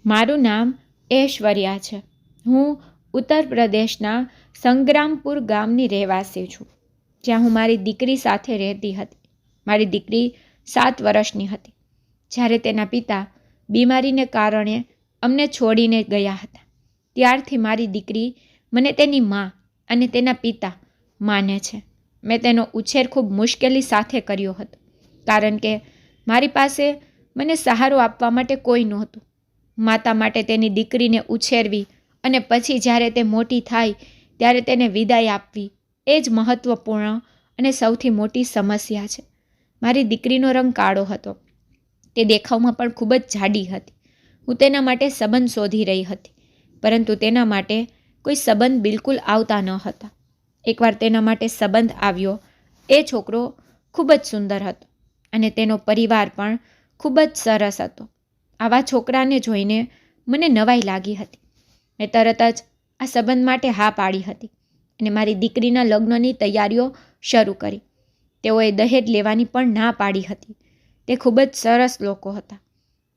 મારું નામ ઐશ્વર્યા છે. હું ઉત્તર પ્રદેશના સંગ્રામપુર ગામની રહેવાસી છું, જ્યાં હું મારી દીકરી સાથે રહેતી હતી. મારી દીકરી 7 વર્ષની હતી જ્યારે તેના પિતા બીમારીને કારણે અમને છોડીને ગયા હતા. ત્યારથી મારી દીકરી મને તેની મા અને તેના પિતા માને છે. મેં તેનો ઉછેર ખૂબ મુશ્કેલી સાથે કર્યો હતો, કારણ કે મારી પાસે મને સહારો આપવા માટે કોઈ નહોતું. માતા માટે તેની દીકરીને ઉછેરવી અને પછી જ્યારે તે મોટી થાય ત્યારે તેને વિદાય આપવી, એ જ મહત્ત્વપૂર્ણ અને સૌથી મોટી સમસ્યા છે. મારી દીકરીનો રંગ કાળો હતો. તે દેખાવમાં પણ ખૂબ જ જાડી હતી. હું તેના માટે સંબંધ શોધી રહી હતી, પરંતુ તેના માટે કોઈ સંબંધ બિલકુલ આવતા ન હતા. એકવાર તેના માટે સંબંધ આવ્યો. એ છોકરો ખૂબ જ સુંદર હતો અને તેનો પરિવાર પણ ખૂબ જ સરસ હતો. આવા છોકરાને જોઈને મને નવાઈ લાગી હતી. મેં તરત જ આ સંબંધ માટે હા પાડી હતી અને મારી દીકરીના લગ્નની તૈયારીઓ શરૂ કરી. તેઓએ દહેજ લેવાની પણ ના પાડી હતી. તે ખૂબ જ સરસ લોકો હતા.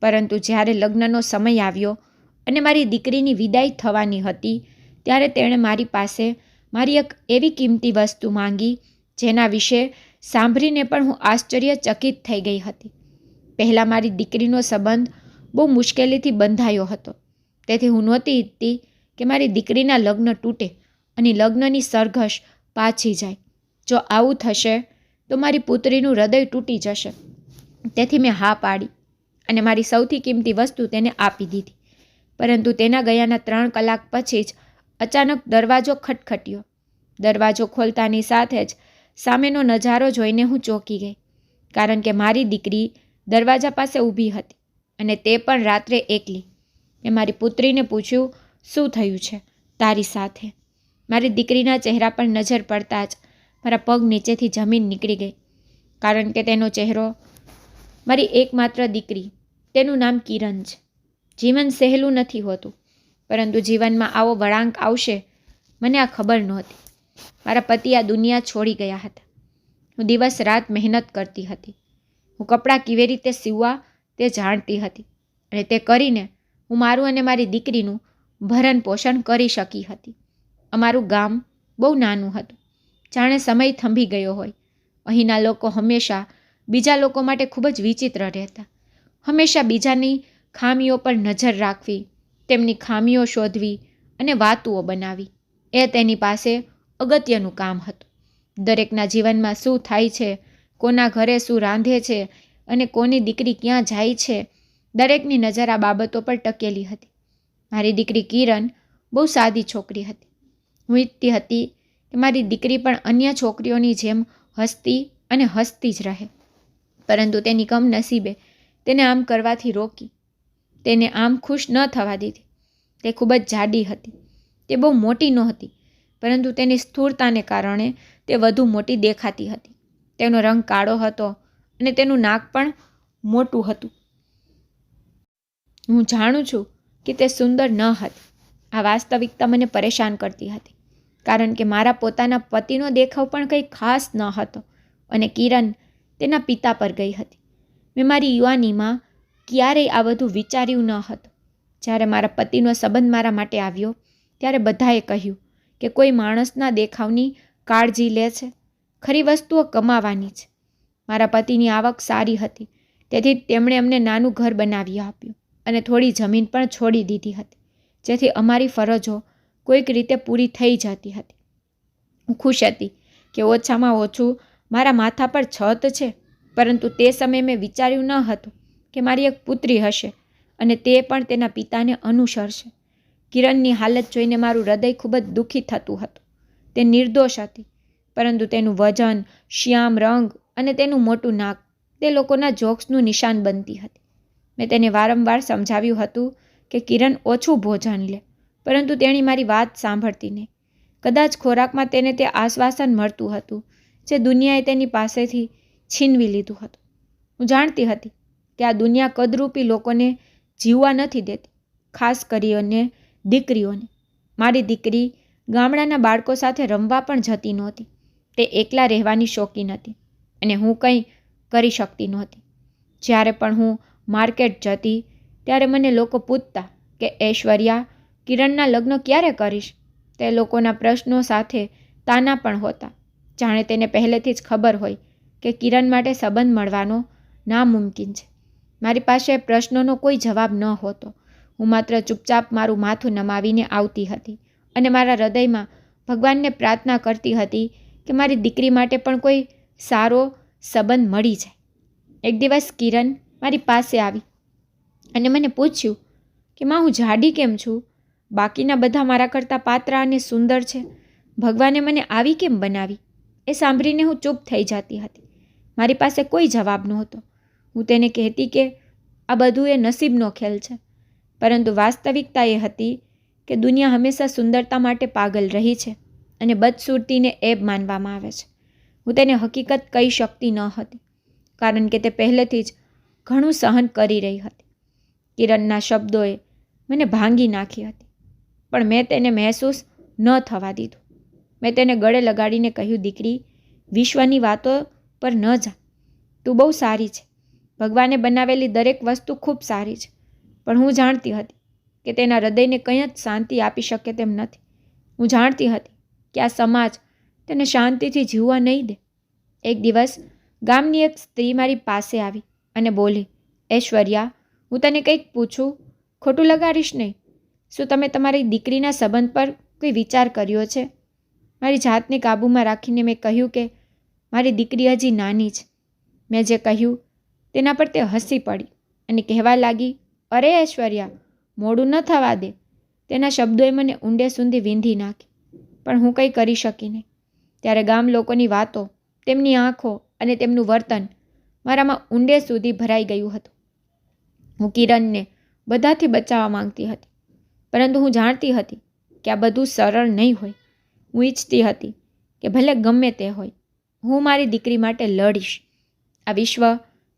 પરંતુ જ્યારે લગ્નનો સમય આવ્યો અને મારી દીકરીની વિદાય થવાની હતી, ત્યારે તેણે મારી પાસે મારી એક એવી કિંમતી વસ્તુ માંગી જેના વિશે સાંભળીને પણ હું આશ્ચર્યચકિત થઈ ગઈ હતી. પહેલાં મારી દીકરીનો સંબંધ બહુ મુશ્કેલીથી બંધાયો હતો, તેથી હું નહોતી ઈચ્છતી કે મારી દીકરીના લગ્ન તૂટે અને લગ્નની સરઘસ પાછી જાય. જો આવું થશે તો મારી પુત્રીનું હૃદય તૂટી જશે. તેથી મેં હા પાડી અને મારી સૌથી કિંમતી વસ્તુ તેને આપી દીધી. પરંતુ તેના ગયાના 3 કલાક પછી જ અચાનક દરવાજો ખટખટ્યો. દરવાજો ખોલતાની સાથે જ સામેનો નજારો જોઈને હું ચોંકી ગઈ, કારણ કે મારી દીકરી દરવાજા પાસે ઊભી હતી અને તે પણ રાત્રે એકલી. મેં મારી પુત્રીને પૂછ્યું, શું થયું છે તારી સાથે? મારી દીકરીના ચહેરા પર નજર પડતા જ મારા પગ નીચેથી જમીન નીકળી ગઈ, કારણ કે તેનો ચહેરો મારી એકમાત્ર દીકરી, તેનું નામ કિરણ છે. જીવન સહેલું નથી હોતું, પરંતુ જીવનમાં આવો વળાંક આવશે મને આ ખબર નહોતી. મારા પતિ આ દુનિયા છોડી ગયા હતા. હું દિવસ રાત મહેનત કરતી હતી. હું કપડાં કેવી રીતે સીવવા તે જાણતી હતી અને તે કરીને હું મારું અને મારી દીકરીનું ભરણ પોષણ કરી શકી હતી. અમારું ગામ બહુ નાનું હતું, જાણે સમય થંભી ગયો હોય. અહીંના લોકો હંમેશા બીજા લોકો માટે ખૂબ જ વિચિત્ર રહેતા. હંમેશા બીજાની ખામીઓ પર નજર રાખવી, તેમની ખામીઓ શોધવી અને વાતુઓ બનાવી, એ તેની પાસે અગત્યનું કામ હતું. દરેકના જીવનમાં શું થાય છે, કોના ઘરે શું રાંધે છે અને કોની દીકરી ક્યાં જાય છે, દરેકની નજર આ બાબતો પર ટકેલી હતી. મારી દીકરી કિરણ બહુ સાદી છોકરી હતી. હું ઈચ્છતી હતી કે મારી દીકરી પણ અન્ય છોકરીઓની જેમ હસતી અને હસતી જ રહે, પરંતુ તેની કમનસીબે તેને આમ કરવાથી રોકી. તેને આમ ખુશ ન થવા દીધી. તે ખૂબ જ જાડી હતી. તે બહુ મોટી નહોતી, પરંતુ તેની સ્થૂળતાને કારણે તે વધુ મોટી દેખાતી હતી. તેનો રંગ કાળો હતો અને તેનું નાક પણ મોટું હતું. હું જાણું છું કે તે સુંદર ન હતી. આ વાસ્તવિકતા મને પરેશાન કરતી હતી, કારણ કે મારા પોતાના પતિનો દેખાવ પણ કંઈ ખાસ ન હતો અને કિરણ તેના પિતા પર ગઈ હતી. મેં મારી યુવાનીમાં ક્યારેય આ બધું વિચાર્યું ન હતું. જ્યારે મારા પતિનો સંબંધ મારા માટે આવ્યો ત્યારે બધાએ કહ્યું કે કોઈ માણસના દેખાવની કાળજી લે છે, ખરી વસ્તુઓ કમાવાની છે. મારા પતિની આવક સારી હતી, તેથી તેમણે અમને નાનું ઘર બનાવી આપ્યું અને થોડી જમીન પણ છોડી દીધી હતી, જેથી અમારી ફરજો કોઈક રીતે પૂરી થઈ જતી હતી. હું ખુશ હતી કે ઓછામાં ઓછું મારા માથા પર છત છે, પરંતુ તે સમયે મેં વિચાર્યું ન હતું કે મારી એક પુત્રી હશે અને તે પણ તેના પિતાને અનુસરશે. કિરણની હાલત જોઈને મારું હૃદય ખૂબ જ દુઃખી થતું હતું. તે નિર્દોષ હતી, પરંતુ તેનું વજન, શ્યામ રંગ અને તેનું મોટું નાક તે લોકોના જોક્સનું નિશાન બનતી હતી. મેં તેને વારંવાર સમજાવ્યું હતું કે કિરણ ઓછું ભોજન લે, પરંતુ તેણી મારી વાત સાંભળતી નહીં. કદાચ ખોરાકમાં તેને તે આશ્વાસન મળતું હતું જે દુનિયાએ તેની પાસેથી છીનવી લીધું હતું. હું જાણતી હતી કે આ દુનિયા કદરૂપી લોકોને જીવવા નથી દેતી, ખાસ કરીને દીકરીઓને. મારી દીકરી ગામડાના બાળકો સાથે રમવા પણ જતી નહોતી. તે એકલા રહેવાની શોખીન હતી અને હું કંઈ કરી શકતી નહોતી. જ્યારે પણ હું માર્કેટ જતી ત્યારે મને લોકો પૂછતા કે ઐશ્વર્યા, કિરણના લગ્ન ક્યારે કરીશ? તે લોકોના પ્રશ્નો સાથે તાના પણ હોતા, જાણે તેને પહેલેથી જ ખબર હોય કે કિરણ માટે સંબંધ મળવાનો નામુમકિન છે. મારી પાસે પ્રશ્નોનો કોઈ જવાબ ન હોતો. હું માત્ર ચૂપચાપ મારું માથું નમાવીને આવતી હતી અને મારા હૃદયમાં ભગવાનને પ્રાર્થના કરતી હતી કે મારી દીકરી માટે પણ કોઈ સારો સંબંધ મળી જાય. એક દિવસ કિરણ મારી પાસે આવી અને મને પૂછ્યું કે માં, હું જાડી કેમ છું? બાકીના બધા મારા કરતાં પાતળા અને સુંદર છે. ભગવાને મને આવી કેમ બનાવી? એ સાંભળીને હું ચૂપ થઈ જતી હતી. મારી પાસે કોઈ જવાબ નહોતો. હું તેને કહેતી કે આ બધું એ નસીબનો ખેલ છે, પરંતુ વાસ્તવિકતા એ હતી કે દુનિયા હંમેશા સુંદરતા માટે પાગલ રહી છે અને બદસુરતીને એબ માનવામાં આવે છે. હું તેને હકીકત કહી શકતી ન હતી, કારણ કે તે પહેલેથી જ ઘણું સહન કરી રહી હતી. કિરણના શબ્દોએ મને ભાંગી નાખી હતી, પણ મેં તેને મહેસૂસ ન થવા દીધું. મેં તેને ગળે લગાડીને કહ્યું, દીકરી, વિશ્વની વાતો પર ન જા. તું બહુ સારી છે. ભગવાને બનાવેલી દરેક વસ્તુ ખૂબ સારી છે, પણ હું જાણતી હતી કે તેના હૃદયને કંઈ જ શાંતિ આપી શકે તેમ નથી. હું જાણતી હતી કે આ સમાજ તેને શાંતિથી જીવવા નહીં દે. એક દિવસ ગામની એક સ્ત્રી મારી પાસે આવી અને બોલી, ઐશ્વર્યા, હું તને કંઈક પૂછું? ખોટું લગાડીશ નહીં. શું તમે તમારી દીકરીના સંબંધ પર કોઈ વિચાર કર્યો છે? મારી જાતને કાબૂમાં રાખીને મેં કહ્યું કે મારી દીકરી હજી નાની છે. મેં જે કહ્યું તેના પર તે હસી પડી અને કહેવા લાગી, અરે ઐશ્વર્યા, મોડું ન થવા દે. તેના શબ્દોએ મને ઊંડે સુધી વીંધી નાખી, પણ હું કંઈ કરી શકી નહીં. ત્યારે ગામ લોકોની વાતો, તેમની આંખો અને તેમનું વર્તન મારામાં ઊંડે સુધી ભરાઈ ગયું હતું. હું કિરણને બધાથી બચાવવા માંગતી હતી, પરંતુ હું જાણતી હતી કે આ બધું સરળ નહીં હોય. હું ઈચ્છતી હતી કે ભલે ગમે તે હોય, હું મારી દીકરી માટે લડીશ. આ વિશ્વ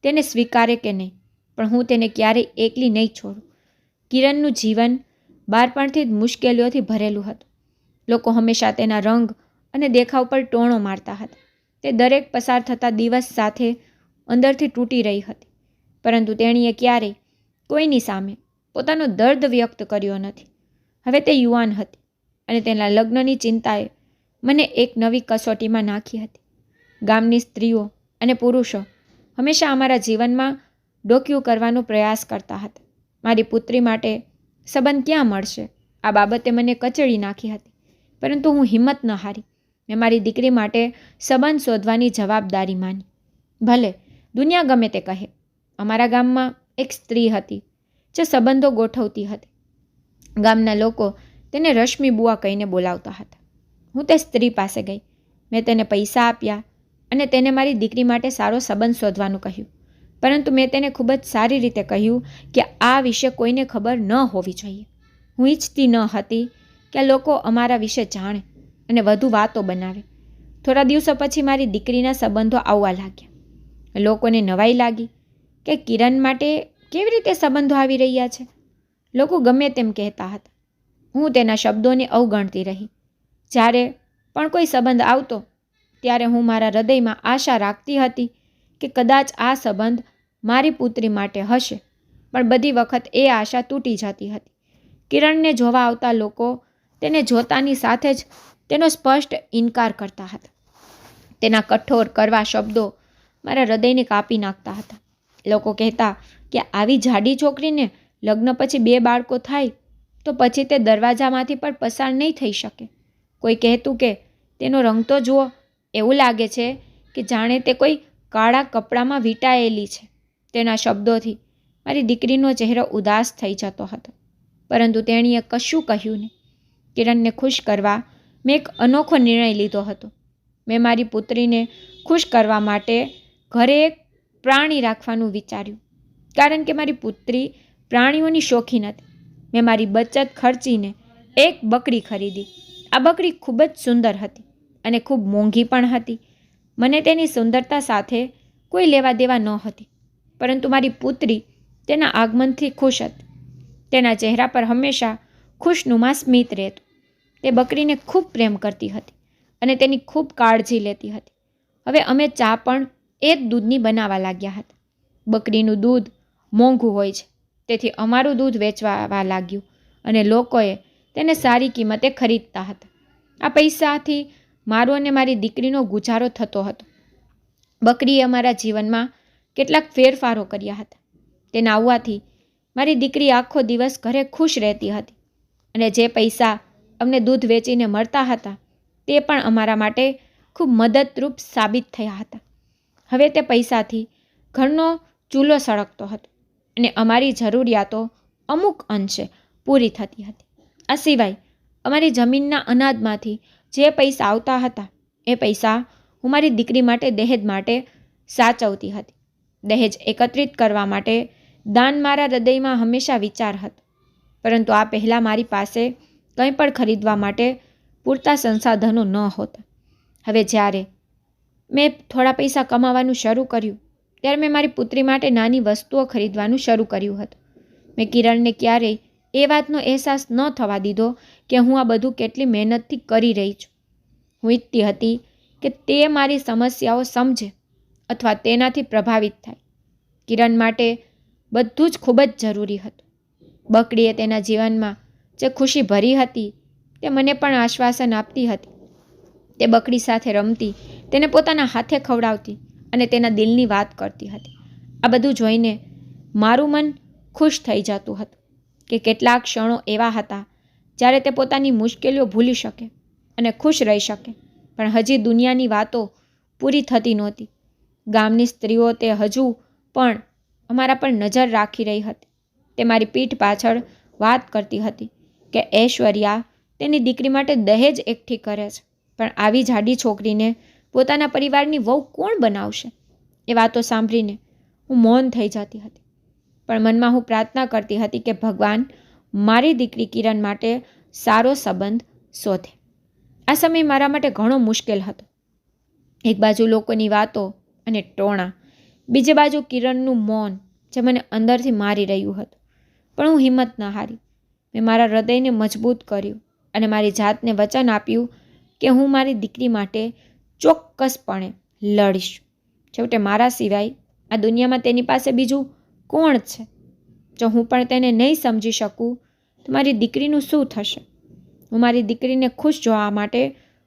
તેને સ્વીકારે કે નહીં, પણ હું તેને ક્યારેય એકલી નહીં છોડું. કિરણનું જીવન બાળપણથી જ મુશ્કેલીઓથી ભરેલું હતું. લોકો હંમેશા તેના રંગ અને દેખાવ પર ટોણો મારતા હતા. તે દરેક પસાર થતા દિવસ સાથે અંદરથી તૂટી રહી હતી, પરંતુ તેણીએ ક્યારેય કોઈની સામે પોતાનો દર્દ વ્યક્ત કર્યો નથી. હવે તે યુવાન હતી અને તેના લગ્નની ચિંતાએ મને એક નવી કસોટીમાં નાખી હતી. ગામની સ્ત્રીઓ અને પુરુષો હંમેશા અમારા જીવનમાં ડોક્યું કરવાનો પ્રયાસ કરતા હતા. મારી પુત્રી માટે સંબંધ ક્યાં મળશે? આ બાબતે મને કચડી નાખી હતી, પરંતુ હું હિંમત ન હારી. મેં મારી દીકરી માટે સંબંધ શોધવાની જવાબદારી માની, ભલે દુનિયા ગમે તે કહે. અમારા ગામમાં એક સ્ત્રી હતી જે સંબંધો ગોઠવતી હતી. ગામના લોકો તેને રશ્મિ બુઆ કહીને બોલાવતા હતા. હું તે સ્ત્રી પાસે ગઈ. મેં તેને પૈસા આપ્યા અને તેને મારી દીકરી માટે સારો સંબંધ શોધવાનું કહ્યું, પરંતુ મેં તેને ખૂબ જ સારી રીતે કહ્યું કે આ વિશે કોઈને ખબર ન હોવી જોઈએ. હું ઈચ્છતી ન હતી કે લોકો અમારા વિશે જાણે અને વધુ વાતો બનાવે. થોડા દિવસો પછી મારી દીકરીના સંબંધો આવવા લાગ્યા. લોકોને નવાઈ લાગી કે કિરણ માટે કેવી રીતે સંબંધો આવી રહ્યા છે. લોકો ગમે તેમ કહેતા હતા. હું તેના શબ્દોને અવગણતી રહી. જ્યારે પણ કોઈ સંબંધ આવતો, ત્યારે હું મારા હૃદયમાં આશા રાખતી હતી કે કદાચ આ સંબંધ મારી પુત્રી માટે હશે, પણ બધી વખત એ આશા તૂટી જતી હતી. કિરણને જોવા આવતા લોકો તેને જોતાની સાથે જ તેનો સ્પષ્ટ ઇનકાર કરતા હતા. તેના કઠોર કડવા શબ્દો મારા હૃદયને કાપી નાખતા હતા. લોકો કહેતા કે આવી જાડી છોકરીને લગ્ન પછી 2 બાળકો થાય તો પછી તે દરવાજામાંથી પણ પસાર નહીં થઈ શકે. કોઈ કહેતું કે તેનો રંગ તો જુઓ, એવું લાગે છે કે જાણે તે કોઈ કાળા કપડામાં વીંટાયેલી છે. તેના શબ્દોથી મારી દીકરીનો ચહેરો ઉદાસ થઈ જતો હતો, પરંતુ તેણીએ કશું કહ્યું નહીં. કિરણને ખુશ કરવા મેં એક અનોખો નિર્ણય લીધો હતો. મેં મારી પુત્રીને ખુશ કરવા માટે ઘરે એક પ્રાણી રાખવાનું વિચાર્યું, કારણ કે મારી પુત્રી પ્રાણીઓની શોખીન હતી. મેં મારી બચત ખર્ચીને એક બકરી ખરીદી. આ બકરી ખૂબ જ સુંદર હતી અને ખૂબ મોંઘી પણ હતી. મને તેની સુંદરતા સાથે કોઈ લેવા દેવા ન હતી, પરંતુ મારી પુત્રી તેના આગમનથી ખુશ હતી. તેના ચહેરા પર હંમેશા ખુશનુમા સ્મિત રહેતું. તે બકરીને ખૂબ પ્રેમ કરતી હતી અને તેની ખૂબ કાળજી લેતી હતી. હવે અમે ચા પણ એ જ દૂધની બનાવવા લાગ્યા હતા. બકરીનું દૂધ મોંઘું હોય છે, તેથી અમારું દૂધ વેચવા લાગ્યું અને લોકોએ તેને સારી કિંમતે ખરીદતા હતા. આ પૈસાથી મારો અને મારી દીકરીનો ગુજારો થતો હતો. બકરીએ અમારા જીવનમાં કેટલાક ફેરફારો કર્યા હતા. તેના આવવાથી મારી દીકરી આખો દિવસ ઘરે ખુશ રહેતી હતી અને જે પૈસા અમને દૂધ વેચીને મળતા હતા તે પણ અમારા માટે ખૂબ મદદરૂપ સાબિત થયા હતા. હવે તે પૈસાથી ઘરનો ચૂલો સળગતો હતો અને અમારી જરૂરિયાતો અમુક અંશે પૂરી થતી હતી. આ સિવાય અમારી જમીનના અનાજમાંથી જે પૈસા આવતા હતા એ પૈસા હું મારી દીકરી માટે દહેજ માટે સાચવતી હતી. દહેજ એકત્રિત કરવા માટે દાન મારા હૃદયમાં હંમેશા વિચાર હતો, પરંતુ આ પહેલાં મારી પાસે કંઈ પણ ખરીદવા માટે પૂરતા સંસાધનો ન હોતા. હવે જ્યારે મેં થોડા પૈસા કમાવાનું શરૂ કર્યું ત્યારે મેં મારી પુત્રી માટે નાની વસ્તુઓ ખરીદવાનું શરૂ કર્યું હતું. મેં કિરણને ક્યારેય એ વાતનો અહેસાસ ન થવા દીધો કે હું આ બધું કેટલી મહેનતથી કરી રહી છું. હું ઈચ્છતી હતી કે તે મારી સમસ્યાઓ સમજે અથવા તેનાથી પ્રભાવિત થાય. કિરણ માટે બધું જ ખૂબ જ જરૂરી હતું. બકરીએ તેના જીવનમાં જે ખુશી ભરી હતી તે મને પણ આશ્વાસન આપતી હતી. તે બકરી સાથે રમતી, તેને પોતાના હાથે ખવડાવતી અને તેના દિલની વાત કરતી હતી. આ બધું જોઈને મારું મન ખુશ થઈ જતું હતું કે કેટલાક ક્ષણો એવા હતા જ્યારે તે પોતાની મુશ્કેલીઓ ભૂલી શકે અને ખુશ રહી શકે. પણ હજી દુનિયાની વાતો પૂરી થતી નહોતી. ગામની સ્ત્રીઓ તે હજુ પણ અમારા પર નજર રાખી રહી હતી. તે મારી પીઠ પાછળ વાત કરતી હતી કે ઐશ્વર્યા તેની દીકરી માટે દહેજ એકઠી કરે છે, પણ આવી જાડી છોકરીને પોતાના પરિવારની વહુ કોણ બનાવશે? એ વાતો સાંભળીને હું મૌન થઈ જતી હતી. પણ મનમાં હું પ્રાર્થના કરતી હતી કે ભગવાન મારી દીકરી કિરણ માટે સારો સંબંધ શોધે. આ સમય મારા માટે ઘણો મુશ્કેલ હતો. એક બાજુ લોકોની વાતો અને ટોણા, બીજી બાજુ કિરણનું મૌન જે મને અંદરથી મારી રહ્યું હતું. પણ હું હિંમત ન હારી. મેં મારા હૃદયને મજબૂત કર્યું અને મારી જાતને વચન આપ્યું કે હું મારી દીકરી માટે ચોક્કસપણે લડીશ. છેવટે મારા સિવાય આ દુનિયામાં તેની પાસે બીજું કોણ છે? જો હું પણ તેને નહીં સમજી શકું તો મારી દીકરીનું શું થશે? હું મારી દીકરીને ખુશ જોવા માટે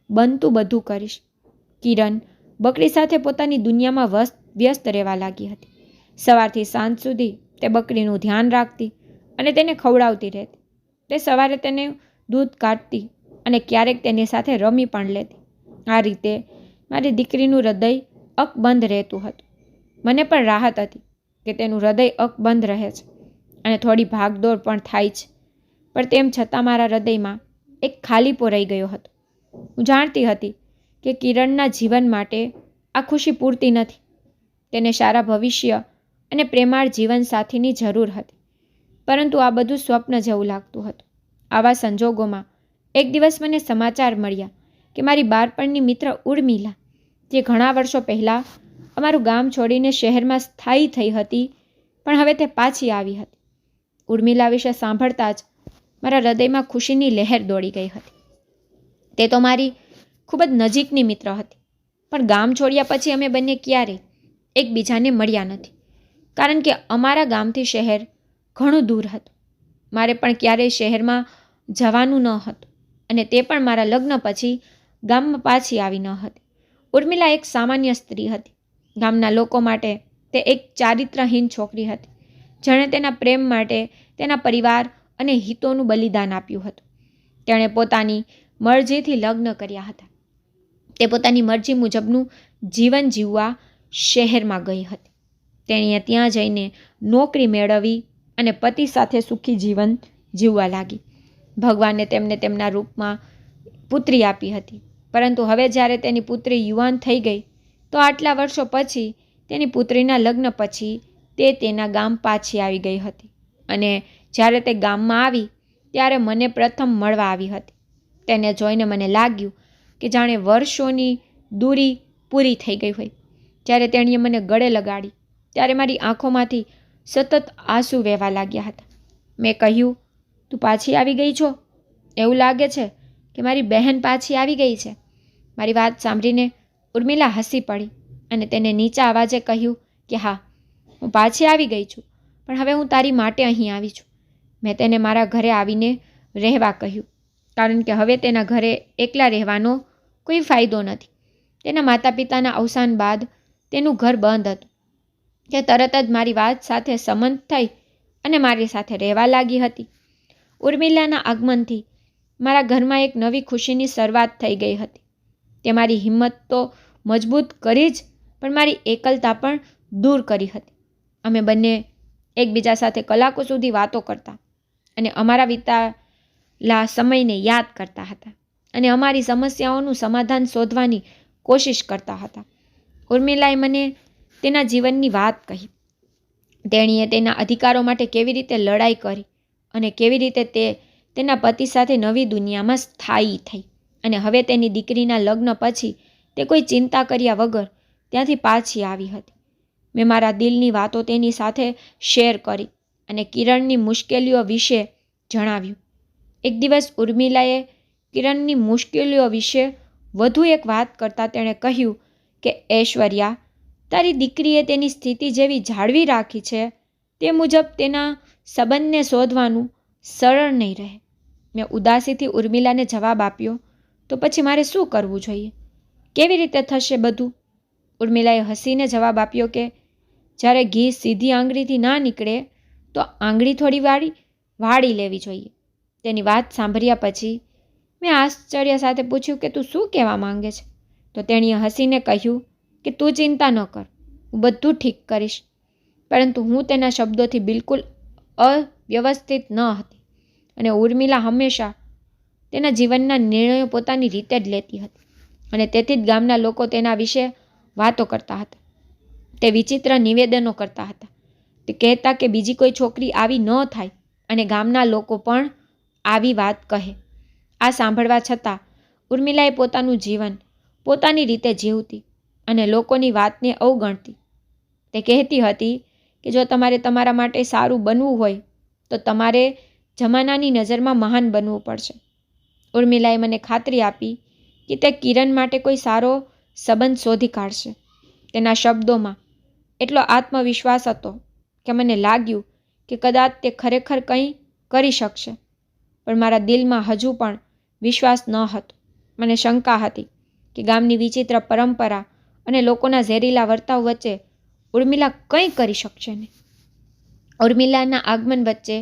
બનતું બધું કરીશ. કિરણ બકરી સાથે પોતાની દુનિયામાં વ્યસ્ત રહેવા લાગી હતી. સવારથી સાંજ સુધી તે બકરીનું ધ્યાન રાખતી અને તેને ખવડાવતી રહેતી. તે સવારે તેને દૂધ કાઢતી અને ક્યારેક તેની સાથે રમી પણ લેતી. આ રીતે મારી દીકરીનું હૃદય અકબંધ રહેતું હતું. મને પણ રાહત હતી કે તેનું હૃદય અકબંધ રહે છે અને થોડી ભાગદોડ પણ થાય છે. પણ તેમ છતાં મારા હૃદયમાં એક ખાલીપો રહી ગયો હતો. હું જાણતી હતી કે કિરણના જીવન માટે આ ખુશી પૂરતી નથી. તેને સારા ભવિષ્ય અને પ્રેમાળ જીવનસાથીની જરૂર હતી. પરંતુ આ બધું સ્વપ્ન જેવું લાગતું હતું. આવા સંજોગોમાં એક દિવસ મને સમાચાર મળ્યા કે મારી બાળપણની મિત્ર ઉર્મિલા, જે ઘણા વર્ષો પહેલાં અમારું ગામ છોડીને શહેરમાં સ્થાયી થઈ હતી, પણ હવે તે પાછી આવી હતી. ઉર્મિલા વિશે સાંભળતા જ મારા હૃદયમાં ખુશીની લહેર દોડી ગઈ હતી. તે તો મારી ખૂબ જ નજીકની મિત્ર હતી, પણ ગામ છોડ્યા પછી અમે બંને ક્યારેય એકબીજાને મળ્યા નથી, કારણ કે અમારા ગામથી શહેર ઘણું દૂર હતું. મારે પણ ક્યારેય શહેરમાં જવાનું ન હતું અને તે પણ મારા લગ્ન પછી ગામમાં પાછી આવી ન હતી. ઉર્મિલા એક સામાન્ય સ્ત્રી હતી. ગામના લોકો માટે તે એક ચારિત્રહીન છોકરી હતી, જેણે તેના પ્રેમ માટે તેના પરિવાર અને હિતોનું બલિદાન આપ્યું હતું. તેણે પોતાની મરજીથી લગ્ન કર્યા હતા. તે પોતાની મરજી મુજબનું જીવન જીવવા શહેરમાં ગઈ હતી. તેણે ત્યાં જઈને નોકરી મેળવી અને પતિ સાથે સુખી જીવન જીવવા લાગી. ભગવાને તેમને તેમના રૂપમાં પુત્રી આપી હતી, પરંતુ હવે જ્યારે તેની પુત્રી યુવાન થઈ ગઈ તો આટલા વર્ષો પછી તેની પુત્રીના લગ્ન પછી તે તેના ગામ પાછી આવી ગઈ હતી. અને જ્યારે તે ગામમાં આવી ત્યારે મને પ્રથમ મળવા આવી હતી. તેને જોઈને મને લાગ્યું કે જાણે વર્ષોની દૂરી પૂરી થઈ ગઈ હોય. જ્યારે તેણીએ મને ગળે લગાડી ત્યારે મારી આંખોમાંથી સતત આંસુ વહેવા લાગ્યા હતા. મેં કહ્યું, તું પાછી આવી ગઈ છો? એવું લાગે છે કે મારી બહેન પાછી આવી ગઈ છે. મારી વાત સાંભળીને ઉર્મિલા હસી પડી અને તેને નીચા અવાજે કહ્યું કે હા, હું પાછી આવી ગઈ છું, પણ હવે હું તારી માટે અહીં આવી છું. મેં તેને મારા ઘરે આવીને રહેવા કહ્યું, કારણ કે હવે તેના ઘરે એકલા રહેવાનો કોઈ ફાયદો નથી. તેના માતા પિતાના અવસાન બાદ તેનું ઘર બંધ હતું. તે તરત જ મારી વાત સાથે સંમત થઈ અને મારી સાથે રહેવા લાગી હતી. ઉર્મિલાના આગમનથી મારા ઘરમાં એક નવી ખુશીની શરૂઆત થઈ ગઈ હતી. તે મારી હિંમત તો મજબૂત કરી જ, પણ મારી એકલતા પણ દૂર કરી હતી. અમે બંને એકબીજા સાથે કલાકો સુધી વાતો કરતા અને અમારા વિતાયેલા સમયને યાદ કરતા હતા અને અમારી સમસ્યાઓનું સમાધાન શોધવાની કોશિશ કરતા હતા. ઉર્મિલાએ મને તેના જીવનની વાત કહી. તેણીએ તેના અધિકારો માટે કેવી રીતે લડાઈ કરી અને કેવી રીતે તે તેના પતિ સાથે નવી દુનિયામાં સ્થાયી થઈ અને હવે તેની દીકરીના લગ્ન પછી તે કોઈ ચિંતા કર્યા વગર ત્યાંથી પાછી આવી હતી. મેં મારા દિલની વાતો તેની સાથે શેર કરી અને કિરણની મુશ્કેલીઓ વિશે જણાવ્યું. એક દિવસ ઉર્મિલાએ કિરણની મુશ્કેલીઓ વિશે વધુ એક વાત કરતાં તેણે કહ્યું કે ઐશ્વર્યા, તારી દીકરીએ તેની સ્થિતિ જેવી જાળવી રાખી છે તે મુજબ તેના સંબંધને શોધવાનું સરળ નહીં રહે. મેં ઉદાસીથી ઉર્મિલાને જવાબ આપ્યો, તો પછી મારે શું કરવું જોઈએ? કેવી રીતે થશે બધું? ઉર્મિલાએ હસીને જવાબ આપ્યો કે જ્યારે ઘી સીધી આંગળીથી ના નીકળે તો આંગળી થોડી વાળી લેવી જોઈએ. તેની વાત સાંભળ્યા પછી મેં આશ્ચર્ય સાથે પૂછ્યું કે તું શું કહેવા માંગે છે? તો તેણીએ હસીને કહ્યું કે તું ચિંતા ન કર, હું બધું ઠીક કરીશ. પરંતુ હું તેના શબ્દોથી બિલકુલ અવ્યવસ્થિત ન હતી અને ઉર્મિલા હંમેશા તેના જીવનના નિર્ણયો પોતાની રીતે જ લેતી હતી અને તેથી જ ગામના લોકો તેના વિશે વાતો કરતા હતા. તે વિચિત્ર નિવેદનો કરતા હતા. તે કહેતા કે બીજી કોઈ છોકરી આવી ન થાય અને ગામના લોકો પણ આવી વાત કહે. આ સાંભળવા છતાં ઉર્મિલાએ પોતાનું જીવન પોતાની રીતે જીવતી અને લોકોની વાતને અવગણતી. તે કહેતી હતી કે જો તમારે તમારા માટે સારું બનવું હોય તો તમારે જમાનાની નજરમાં મહાન બનવું પડશે. ઉર્મિલાએ મને ખાતરી આપી કે તે કિરણ માટે કોઈ સારો સંબંધ શોધી કાઢશે. તેના શબ્દોમાં એટલો આત્મવિશ્વાસ હતો કે મને લાગ્યું કે કદાચ તે ખરેખર કંઈ કરી શકશે. પણ મારા દિલમાં હજુ પણ વિશ્વાસ ન હતો. મને શંકા હતી કે ગામની વિચિત્ર પરંપરા અને લોકોના ઝેરીલા વર્તાવ વચ્ચે ઉર્મિલા કંઈ કરી શકશે નહીં. ઉર્મિલાના આગમન વચ્ચે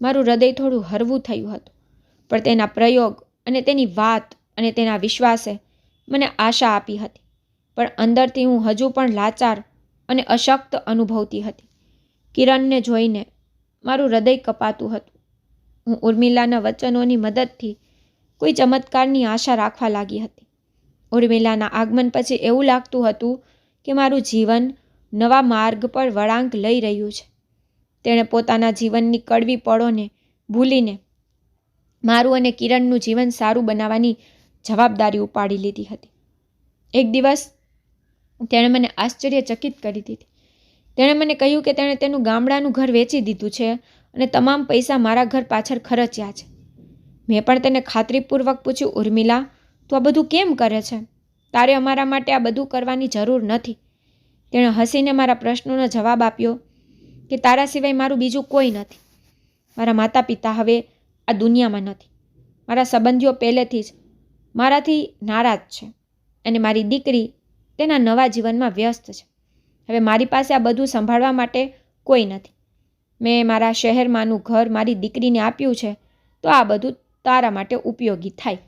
મારું હૃદય થોડું હળવું થયું હતું, પણ તેના પ્રયોગ અને તેની વાત અને તેના વિશ્વાસે મને આશા આપી હતી. પણ અંદરથી હું હજુ પણ લાચાર અને અશક્ત અનુભવતી હતી. કિરણને જોઈને મારું હૃદય કપાતું હતું. હું ઉર્મિલાના વચનોની મદદથી કોઈ ચમત્કારની આશા રાખવા લાગી હતી. ઉર્મિલાના આગમન પછી એવું લાગતું હતું કે મારું જીવન નવા માર્ગ પર વળાંક લઈ રહ્યું છે. તેણે પોતાના જીવનની કડવી પળોને ભૂલીને મારું અને કિરણનું જીવન સારું બનાવવાની જવાબદારી ઉપાડી લીધી હતી. એક દિવસ તેણે મને આશ્ચર્યચકિત કરી દીધી. તેણે મને કહ્યું કે તેણે તેનું ગામડાનું ઘર વેચી દીધું છે અને તમામ પૈસા મારા ઘર પાછળ ખર્ચ્યા છે. મેં પણ તેને ખાતરીપૂર્વક પૂછ્યું, ઉર્મિલા, તું આ બધું કેમ કરે છે? તારે અમારા માટે આ બધું કરવાની જરૂર નથી. તેણે હસીને મારા પ્રશ્નોનો જવાબ આપ્યો કે તારા સિવાય મારું બીજું કોઈ નથી. મારા માતા પિતા હવે આ દુનિયામાં નથી. મારા સંબંધીઓ પહેલેથી જ મારાથી નારાજ છે અને મારી દીકરી તેના નવા જીવનમાં વ્યસ્ત છે. હવે મારી પાસે આ બધું સંભાળવા માટે કોઈ નથી. મેં મારા શહેરમાંનું ઘર મારી દીકરીને આપ્યું છે તો આ બધું તારા માટે ઉપયોગી થાય.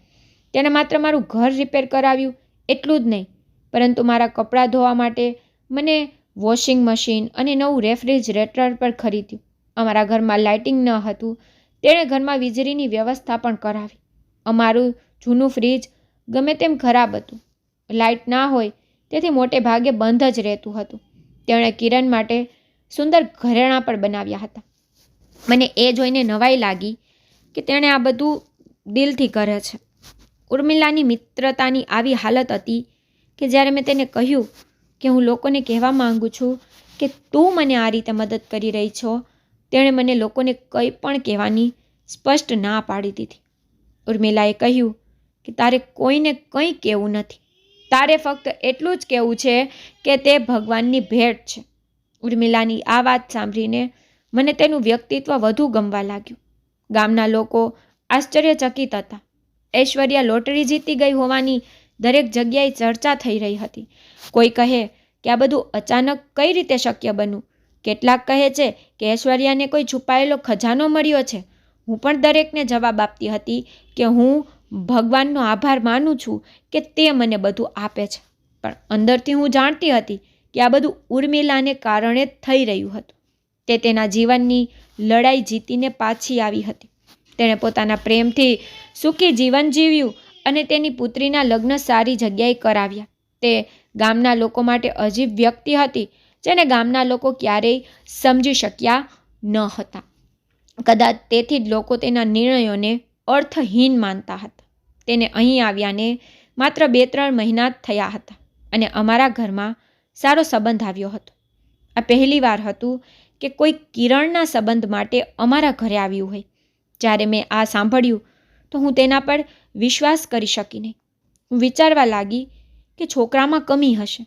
તેણે માત્ર મારું ઘર રિપેર કરાવ્યું એટલું જ નહીં, પરંતુ મારા કપડાં ધોવા માટે મને વોશિંગ મશીન અને નવું રેફ્રિજરેટર પણ ખરીદ્યું. અમારા ઘરમાં લાઇટિંગ ન હતું, તેણે ઘરમાં વીજળીની વ્યવસ્થા પણ કરાવી. અમારું જૂનું ફ્રીજ ગમે તેમ ખરાબ હતું. લાઇટ ના હોય તેથી મોટે ભાગે બંધ જ રહેતું હતું. તેણે કિરણ માટે સુંદર ઘરેણાં પણ બનાવ્યા હતા. મને એ જોઈને નવાઈ લાગી કે તેણે આ બધું દિલથી કરે છે. ઉર્મિલાની મિત્રતાની આવી હાલત હતી કે જ્યારે મેં તેને કહ્યું કે હું લોકોને કહેવા માંગુ છું કે તું મને આ રીતે મદદ કરી રહી છો, તેણે મને લોકોને કંઈ પણ કહેવાની સ્પષ્ટ ના પાડી દીધી. ઉર્મિલાએ કહ્યું કે તારે કોઈને કંઈ કહેવું નથી. તારે ફક્ત એટલું જ કહેવું છે કે તે ભગવાનની ભેટ છે. ઉર્મિલાની આ વાત સાંભળીને મને તેનું વ્યક્તિત્વ વધુ ગમવા લાગ્યું. ગામના લોકો આશ્ચર્યચકિત હતા. ઐશ્વર્યા લોટરી જીતી ગઈ હોવાની દરેક જગ્યાએ ચર્ચા થઈ રહી હતી. કોઈ કહે કે આ બધું અચાનક કઈ રીતે શક્ય બન્યું. કેટલાક કહે છે કે ઐશ્વર્યાને કોઈ છુપાયેલો ખજાનો મળ્યો છે. હું પણ દરેકને જવાબ આપતી હતી કે હું ભગવાનનો આભાર માનું છું કે તે મને બધું આપે છે. પણ અંદરથી હું જાણતી હતી કે આ બધું ઉર્મિલાને કારણે થઈ રહ્યું હતું. તે તેના જીવનની લડાઈ જીતીને પાછી આવી હતી. તેણે પોતાના પ્રેમથી સુખી જીવન જીવ્યું અને તેની પુત્રીના લગ્ન સારી જગ્યાએ કરાવ્યા. તે ગામના લોકો માટે અજીબ વ્યક્તિ હતી જેને ગામના લોકો ક્યારેય સમજી શક્યા ન હતા. કદાચ તેથી જ લોકો તેના નિર્ણયોને અર્થહીન માનતા હતા. તેને અહીં આવ્યાને માત્ર 2-3 મહિના જ થયા હતા અને અમારા ઘરમાં સારો સંબંધ આવ્યો હતો. આ પહેલી વાર હતું કે કોઈ કિરણના સંબંધ માટે અમારા ઘરે આવ્યું હોય. જ્યારે મેં આ સાંભળ્યું તો હું તેના પર વિશ્વાસ કરી શકી નહીં. હું વિચારવા લાગી કે છોકરામાં કમી હશે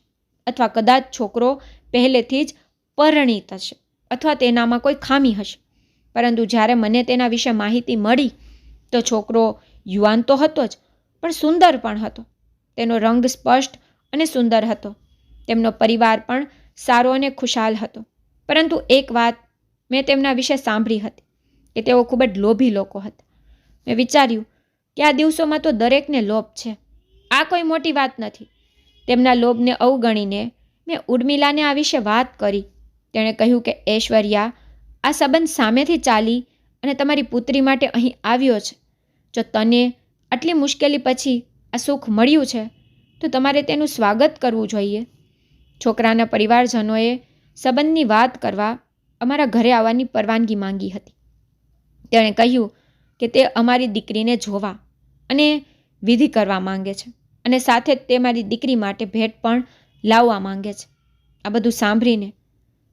અથવા કદાચ છોકરો પહેલેથી જ પરિણીત હશે અથવા તેનામાં કોઈ ખામી હશે. પરંતુ જ્યારે મને તેના વિશે માહિતી મળી તો છોકરો યુવાન તો હતો જ પણ સુંદર પણ હતો. તેનો રંગ સ્પષ્ટ અને સુંદર હતો. તેમનો પરિવાર પણ સારો અને ખુશાલ હતો. પરંતુ એક વાત મેં તેમના વિશે સાંભળી હતી કે તેઓ ખૂબ જ લોભી લોકો હતા. મેં વિચાર્યું કે આ દિવસોમાં તો દરેકને લોભ છે. આ કોઈ મોટી વાત નથી. તેમના લોભને અવગણીને મેં ઉર્મિલાને આ વિશે વાત કરી. તેણે કહ્યું કે ઐશ્વર્યા આ સંબંધ સામેથી ચાલી અને તમારી પુત્રી માટે અહીં આવ્યો છે. જો તને આટલી મુશ્કેલી પછી આ સુખ મળ્યું છે તો તમારે તેનું સ્વાગત કરવું જોઈએ. છોકરાના પરિવારજનોએ સંબંધની વાત કરવા અમારા ઘરે આવવાની પરવાનગી માંગી હતી. તેણે કહ્યું કે તે અમારી દીકરીને જોવા અને વિધિ કરવા માંગે છે અને સાથે જ તે મારી દીકરી માટે ભેટ પણ લાવવા માંગે છે. આ બધું સાંભળીને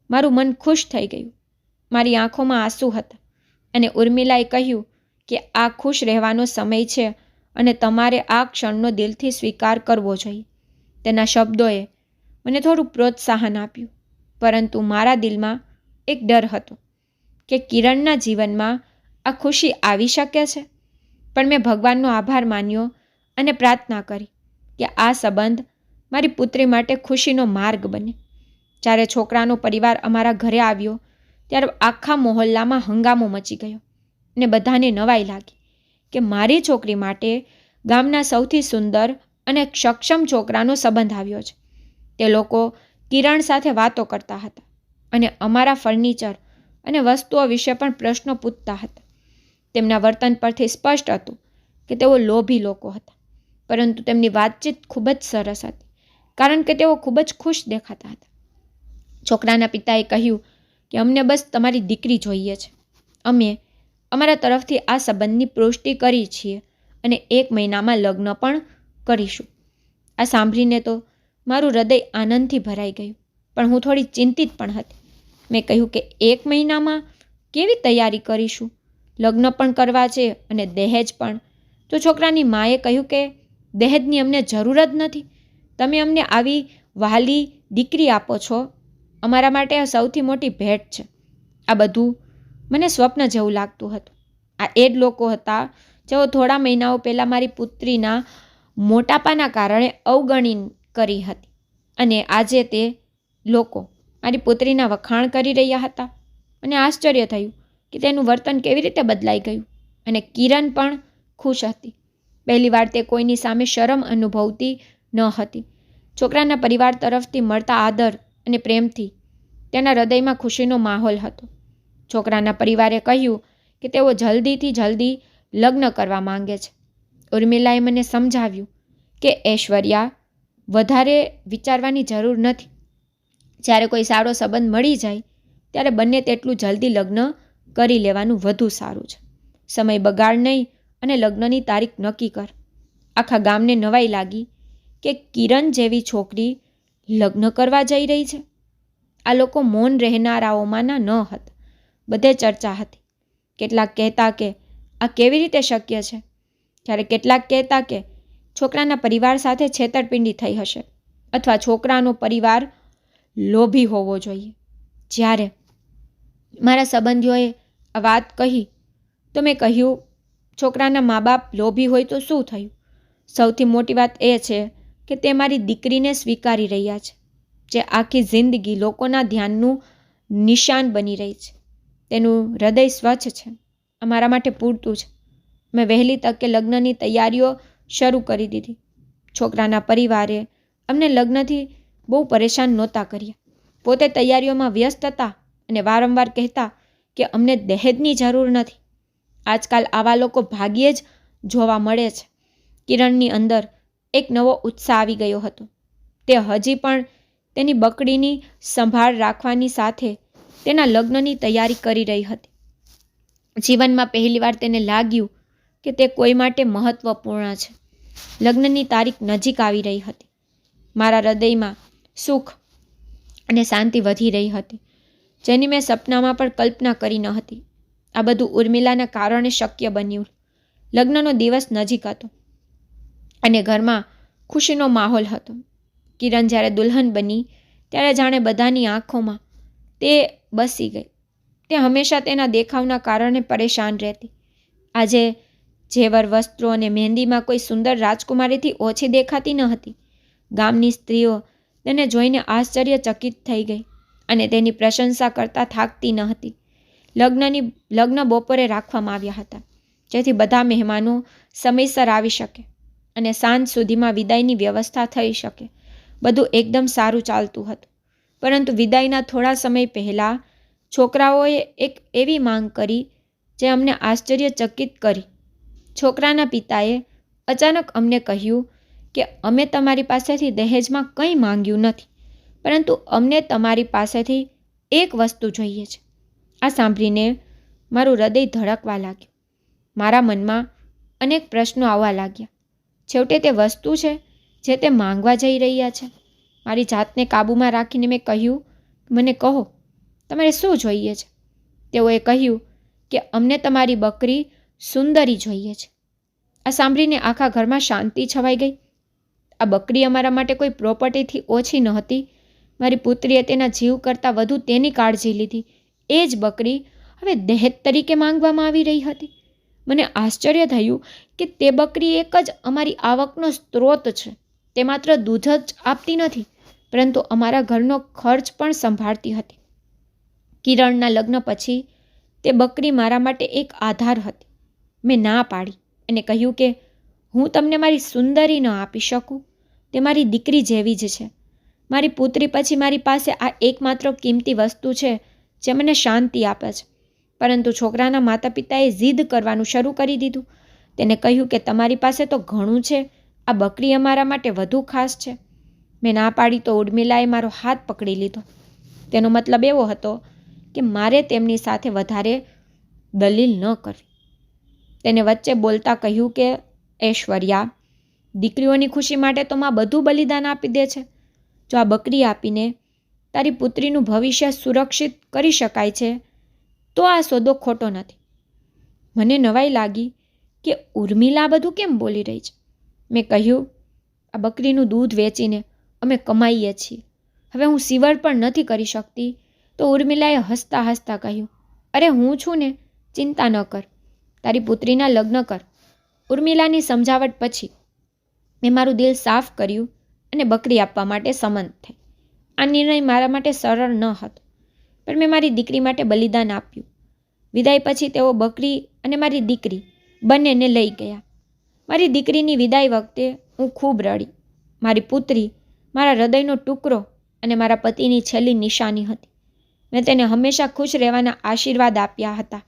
મારું મન ખુશ થઈ ગયું. મારી આંખોમાં આંસુ હતા અને ઉર્મિલાએ કહ્યું કે આ ખુશ રહેવાનો સમય છે અને તમારે આ ક્ષણનો દિલથી સ્વીકાર કરવો જોઈએ. તેના શબ્દોએ મને થોડું પ્રોત્સાહન આપ્યું. પરંતુ મારા દિલમાં એક ડર હતો કે કિરણના જીવનમાં આ ખુશી આવી શકે છે. પણ મેં ભગવાનનો આભાર માન્યો અને પ્રાર્થના કરી કે આ સંબંધ મારી પુત્રી માટે ખુશીનો માર્ગ બને. જ્યારે છોકરાનો પરિવાર અમારા ઘરે આવ્યો ત્યારે આખા મહોલ્લામાં હંગામો મચી ગયો અને બધાને નવાઈ લાગી કે મારી છોકરી માટે ગામના સૌથી સુંદર અને સક્ષમ છોકરાનો સંબંધ આવ્યો છે. તે લોકો કિરણ સાથે વાતો કરતા હતા અને અમારા ફર્નિચર અને વસ્તુઓ વિશે પણ પ્રશ્નો પૂછતા હતા. તેમના વર્તન પરથી સ્પષ્ટ હતું કે તેઓ લોભી લોકો હતા. પરંતુ તેમની વાતચીત ખૂબ જ સરસ હતી કારણ કે તેઓ ખૂબ જ ખુશ દેખાતા હતા. છોકરાના પિતાએ કહ્યું કે અમને બસ તમારી દીકરી જોઈએ છે. અમે અમારા તરફથી આ સંબંધની પુષ્ટિ કરી છીએ અને 1 મહિનામાં લગ્ન પણ કરીશું. આ સાંભળીને તો મારું હૃદય આનંદથી ભરાઈ ગયું. પણ હું થોડી ચિંતિત પણ હતી. મેં કહ્યું કે 1 મહિનામાં કેવી તૈયારી કરીશું? લગ્ન પણ કરવા છે અને દહેજ પણ. તો છોકરાની માએ કહ્યું કે દહેજની અમને જરૂર જ નથી. તમે અમને આવી વહાલી દીકરી આપો છો. અમારા માટે આ સૌથી મોટી ભેટ છે. આ બધું મને સ્વપ્ન જેવું લાગતું હતું. આ એ જ લોકો હતા જેઓ થોડા મહિનાઓ પહેલાં મારી પુત્રીના મોટાપાના કારણે અવગણી કરી હતી અને આજે તે લોકો મારી પુત્રીના વખાણ કરી રહ્યા હતા. અને આશ્ચર્ય થયું કે તેનું વર્તન કેવી રીતે બદલાઈ ગયું. અને કિરણ પણ ખુશ હતી. પહેલીવાર તે કોઈની સામે શરમ અનુભવતી ન હતી. છોકરાના પરિવાર તરફથી મળતા આદર અને પ્રેમથી તેના હૃદયમાં ખુશીનો માહોલ હતો. છોકરાના પરિવારે કહ્યું કે તેઓ જલ્દીથી જલ્દી લગ્ન કરવા માંગે છે. ઉર્મિલાએ મને સમજાવ્યું કે ઐશ્વર્યા વધારે વિચારવાની જરૂર નથી. જ્યારે કોઈ સારો સંબંધ મળી જાય ત્યારે બંને તેટલું જલ્દી લગ્ન કરી લેવાનું વધુ સારું છે. સમય બગાડ નહીં અને લગ્નની તારીખ નક્કી કર. આખા ગામને નવાઈ લાગી કે કિરણ જેવી છોકરી લગ્ન કરવા જઈ રહી છે. આ લોકો મૌન રહેનારાઓમાંના ન હતા. બધે ચર્ચા હતી. કેટલાક કહેતા કે આ કેવી રીતે શક્ય છે, જ્યારે કેટલાક કહેતા કે છોકરાના પરિવાર સાથે છેતરપિંડી થઈ હશે અથવા છોકરાનો પરિવાર લોભી હોવો જોઈએ. જ્યારે મારા સંબંધીઓએ આ વાત કહી તો મેં કહ્યું, છોકરાના મા બાપ લોભી હોય તો શું થયું? સૌથી મોટી વાત એ છે કે તે મારી દીકરીને સ્વીકારી રહ્યા છે, જે આખી જિંદગી લોકોના ધ્યાનનું નિશાન બની રહી છે. તેનું હૃદય સ્વચ્છ છે. અમારા માટે પૂરતું છે. મેં વહેલી તકે લગ્નની તૈયારીઓ શરૂ કરી દીધી. છોકરાના પરિવારે અમને લગ્નથી બહુ પરેશાન નહોતા કર્યા. પોતે તૈયારીઓમાં વ્યસ્ત હતા અને વારંવાર કહેતા કે અમને દહેજની જરૂર નથી. આજકાલ આવા લોકો ભાગ્યે જ જોવા મળે છે. કિરણની અંદર એક નવો ઉત્સાહ આવી ગયો હતો. તે હજી પણ તેની બકડીની સંભાળ રાખવાની સાથે તેના લગ્નની તૈયારી કરી રહી હતી. જીવનમાં પહેલીવાર તેને લાગ્યું કે તે કોઈ માટે મહત્વપૂર્ણ છે. લગ્નની તારીખ નજીક આવી રહી હતી. મારા હૃદયમાં સુખ અને શાંતિ વધી રહી હતી, જેની મેં સપનામાં પણ કલ્પના કરી ન હતી. આ બધું ઉર્મિલાના કારણે શક્ય બન્યું. લગ્નનો દિવસ નજીક હતો અને ઘરમાં ખુશીનો માહોલ હતો. કિરણ જ્યારે દુલ્હન બની ત્યારે જાણે બધાની આંખોમાં તે બસી ગઈ. તે હંમેશા તેના દેખાવના કારણે પરેશાન રહેતી. આજે ઝેવર, વસ્ત્રો અને મહેંદીમાં કોઈ સુંદર રાજકુમારીથી ઓછી દેખાતી ન હતી. ગામની સ્ત્રીઓ તેને જોઈને આશ્ચર્યચકિત થઈ ગઈ અને તેની પ્રશંસા કરતા થાકતી ન હતી. લગ્ન બપોરે રાખવામાં આવ્યા હતા, જેથી બધા મહેમાનો સમયસર આવી શકે અને સાંજ સુધીમાં વિદાયની વ્યવસ્થા થઈ શકે. બધું એકદમ સારું ચાલતું હતું, પરંતુ વિદાયના થોડા સમય પહેલાં છોકરાઓએ એક એવી માંગ કરી જે અમને આશ્ચર્યચકિત કરી. છોકરાના પિતાએ અચાનક અમને કહ્યું કે અમે તમારી પાસેથી દહેજમાં કંઈ માંગ્યું નથી, પરંતુ અમને તમારી પાસેથી એક વસ્તુ જોઈએ છે. આ સાંભળીને મારું હૃદય ધડકવા લાગ્યું. મારા મનમાં અનેક પ્રશ્નો આવવા લાગ્યા. છેવટે તે વસ્તુ છે જે તે માંગવા જઈ રહ્યા છે. મારી જાતને કાબૂમાં રાખીને મેં કહ્યું, મને કહો, તમારે શું જોઈએ છે? તેઓએ કહ્યું કે અમને તમારી બકરી સુંદરી જોઈએ છે. આ સાંભળીને આખા ઘરમાં શાંતિ છવાઈ ગઈ. આ બકરી અમારા માટે કોઈ પ્રોપર્ટીથી ઓછી નહોતી. મારી પુત્રીએ તેના જીવ કરતાં વધુ તેની કાળજી લીધી. એ જ બકરી હવે દહેજ તરીકે માંગવામાં આવી રહી હતી. મને આશ્ચર્ય થયું કે તે બકરી એક જ અમારી આવકનો સ્ત્રોત છે. તે માત્ર દૂધ જ આપતી નથી, પરંતુ અમારા ઘરનો ખર્ચ પણ સંભાળતી હતી. કિરણના લગ્ન પછી તે બકરી મારા માટે એક આધાર હતી. મેં ના પાડી અને કહ્યું કે હું તમને મારી સુંદરી ન આપી શકું. તે મારી દીકરી જેવી જ છે. મારી પુત્રી પછી મારી પાસે આ એકમાત્ર કિંમતી વસ્તુ છે જે મને શાંતિ આપે છે. પરંતુ છોકરાના માતા પિતાએ જીદ કરવાનું શરૂ કરી દીધું. તેને કહ્યું કે તમારી પાસે તો ઘણું છે, આ બકરી અમારા માટે વધુ ખાસ છે. મેં ના પાડી તો ઉર્મિલાએ મારો હાથ પકડી લીધો. તેનો મતલબ એવો હતો કે મારે તેમની સાથે વધારે દલીલ ન કરવી. તેને વચ્ચે બોલતા કહ્યું કે ઐશ્વર્યા, દીકરીઓની ખુશી માટે તો માં બધું બલિદાન આપી દે છે. જો આ બકરી આપીને તારી પુત્રીનું ભવિષ્ય સુરક્ષિત કરી શકાય છે તો આ સોદો ખોટો નથી. મને નવાઈ લાગી કે ઉર્મિલા બધું કેમ બોલી રહી છે. મેં કહ્યું, આ બકરીનું દૂધ વેચીને અમે કમાઈએ છીએ. હવે હું સિવડ પણ નથી કરી શકતી. તો ઉર્મિલાએ હસતા હસતા કહ્યું, અરે હું છું ને, ચિંતા ન કર, તારી પુત્રીના લગ્ન કર. ઉર્મિલાની સમજાવટ પછી મેં મારું દિલ સાફ કર્યું અને બકરી આપવા માટે સંમત થઈ. આ નિર્ણય મારા માટે સરળ ન હતો, પણ મેં મારી દીકરી માટે બલિદાન આપ્યું. વિદાય પછી તેઓ બકરી અને મારી દીકરી બંનેને લઈ ગયા. મારી દીકરીની વિદાય વખતે હું ખૂબ રડી. મારી પુત્રી મારા હૃદયનો ટુકડો અને મારા પતિની છેલ્લી નિશાની હતી. મેં તેને હંમેશા ખુશ રહેવાના આશીર્વાદ આપ્યા હતા.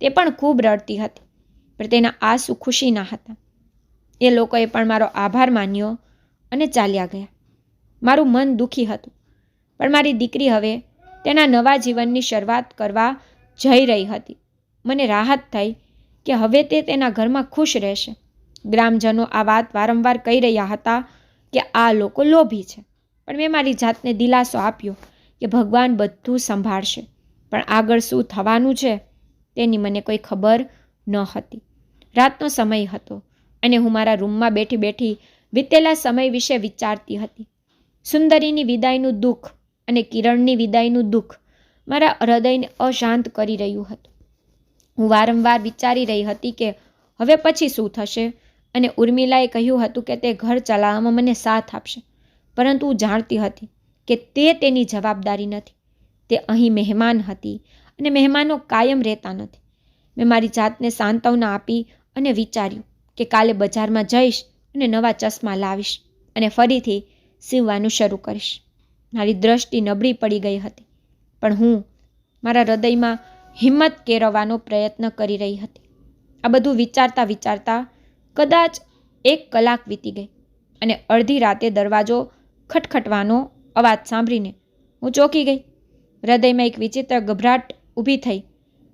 તે પણ ખૂબ રડતી હતી, પણ તેના આંસુ ખુશીના હતા. એ લોકોએ પણ મારો આભાર માન્યો અને ચાલ્યા ગયા. મારું મન દુઃખી હતું, પણ મારી દીકરી હવે તેના નવા જીવનની શરૂઆત કરવા જઈ રહી હતી. મને રાહત થઈ કે હવે તે તેના ઘરમાં ખુશ રહેશે. ગ્રામજનો આ વાત વારંવાર કહી રહ્યા હતા કે આ લોકો લોભી છે, પણ મેં મારી જાતને દિલાસો આપ્યો કે ભગવાન બધું સંભાળશે. પણ આગળ શું થવાનું છે તેની મને કોઈ ખબર ન હતી. રાતનો સમય હતો અને હું મારા રૂમમાં બેઠી બેઠી વીતેલા સમય વિશે વિચારતી હતી. સુંદરીની વિદાયનું દુઃખ અને કિરણની વિદાયનું દુઃખ મારા હૃદયને અશાંત કરી રહ્યું હતું. હું વારંવાર વિચારી રહી હતી કે હવે પછી શું થશે, અને ઉર્મિલાએ કહ્યું હતું કે તે ઘર ચલાવવામાં મને સાથ આપશે, પરંતુ હું જાણતી હતી કે તે તેની જવાબદારી નથી. તે અહીં મહેમાન હતી અને મહેમાનો કાયમ રહેતા નથી. મેં મારી જાતને સાંત્વના આપી અને વિચાર્યું કે કાલે બજારમાં જઈશ અને નવા ચશ્મા લાવીશ અને ફરીથી સીવવાનું શરૂ કરીશ. મારી દ્રષ્ટિ નબળી પડી ગઈ હતી, પણ હું મારા હૃદયમાં હિંમત કેળવવાનો પ્રયત્ન કરી રહી હતી. આ બધું વિચારતા વિચારતા કદાચ 1 કલાક વીતી ગઈ અને અડધી રાતે દરવાજો ખટખટવાનો અવાજ સાંભળીને હું ચોંકી ગઈ. હૃદયમાં એક વિચિત્ર ગભરાટ ઊભી થઈ.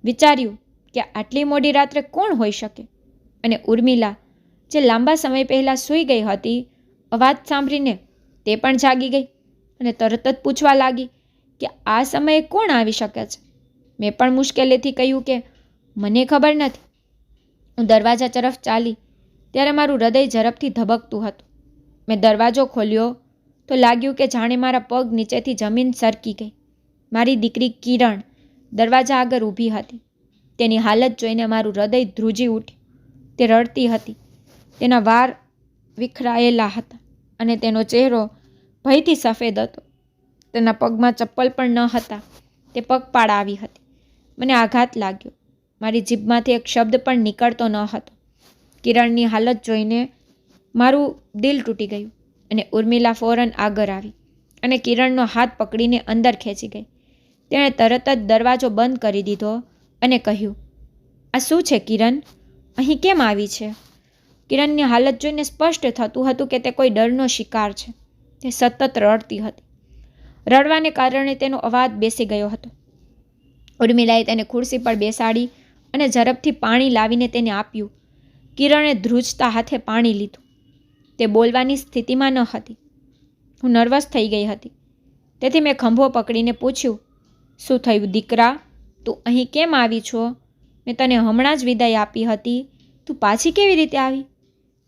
વિચાર્યું કે આટલી મોડી રાત્રે કોણ હોઈ શકે, અને ઉર્મિલા, જે લાંબા સમય પહેલાં સૂઈ ગઈ હતી, અવાજ સાંભળીને તે પણ જાગી ગઈ અને તરત જ પૂછવા લાગી કે આ સમયે કોણ આવી શકે છે. મેં પણ મુશ્કેલીથી કહ્યું કે મને ખબર નથી. હું દરવાજા તરફ ચાલી ત્યારે મારું હૃદય ઝડપથી ધબકતું હતું. મેં દરવાજો ખોલ્યો તો લાગ્યું કે જાણે મારા પગ નીચેથી જમીન સરકી ગઈ. મારી દીકરી કિરણ દરવાજા આગળ ઊભી હતી. તેની હાલત જોઈને મારું હૃદય ધ્રુજી ઉઠ્યું. તે રડતી હતી. તેના વાળ વિખરાયેલા હતા અને તેનો ચહેરો ભયથી સફેદ હતો. તેના પગમાં ચપ્પલ પણ ન હતા. તે પગપાળા આવી હતી. મને આઘાત લાગ્યો. મારી જીભમાંથી એક શબ્દ પણ નીકળતો ન હતો. કિરણની હાલત જોઈને મારું દિલ તૂટી ગયું અને ઉર્મિલા ફૌરન આગળ આવી અને કિરણનો હાથ પકડીને અંદર ખેંચી ગઈ. તેણે તરત જ દરવાજો બંધ કરી દીધો અને કહ્યું, આ શું છે કિરણ? અહીં કેમ આવી છે? કિરણની હાલત જોઈને સ્પષ્ટ થતું હતું કે તે કોઈ ડરનો શિકાર છે. તે સતત રડતી હતી. રડવાને કારણે તેનો અવાજ બેસી ગયો હતો. ઉર્મિલાએ તેને ખુરશી પર બેસાડી અને ઝડપથી પાણી લાવીને તેને આપ્યું. કિરણે ધ્રુજતા હાથે પાણી લીધું. તે બોલવાની સ્થિતિમાં ન હતી. હું નર્વસ થઈ ગઈ હતી. તેથી મેં ખંભો પકડીને પૂછ્યું, શું થયું દીકરા? તું અહીં કેમ આવી છો? મેં તને હમણાં જ વિદાય આપી હતી. તું પાછી કેવી રીતે આવી?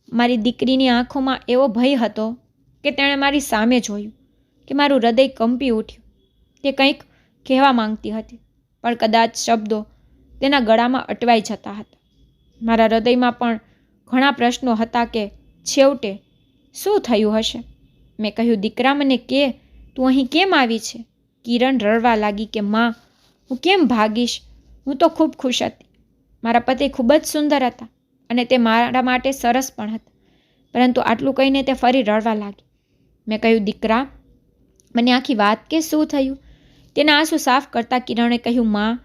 મારી દીકરીની આંખોમાં એવો ભય હતો કે તેણે મારી સામે જોયું કે મારું હૃદય કંપી ઉઠ્યું. તે કંઈક કહેવા માંગતી હતી, પણ કદાચ શબ્દો તેના ગળામાં અટવાઈ જતા હતા. મારા હૃદયમાં પણ ઘણા પ્રશ્નો હતા કે છેવટે શું થયું હશે. મેં કહ્યું, દીકરા મને કે તું અહીં કેમ આવી છે? કિરણ રડવા લાગી કે માં, હું કેમ ભાગીશ? હું તો ખૂબ ખુશ હતી. મારા પતિ ખૂબ જ સુંદર હતા અને તે મારા માટે સરસ પણ હતા, પરંતુ આટલું કહીને તે ફરી રડવા લાગી. મેં કહ્યું, દીકરા મને આખી વાત કે શું થયું? તેના આંસુ સાફ કરતા કિરણે કહ્યું, માં,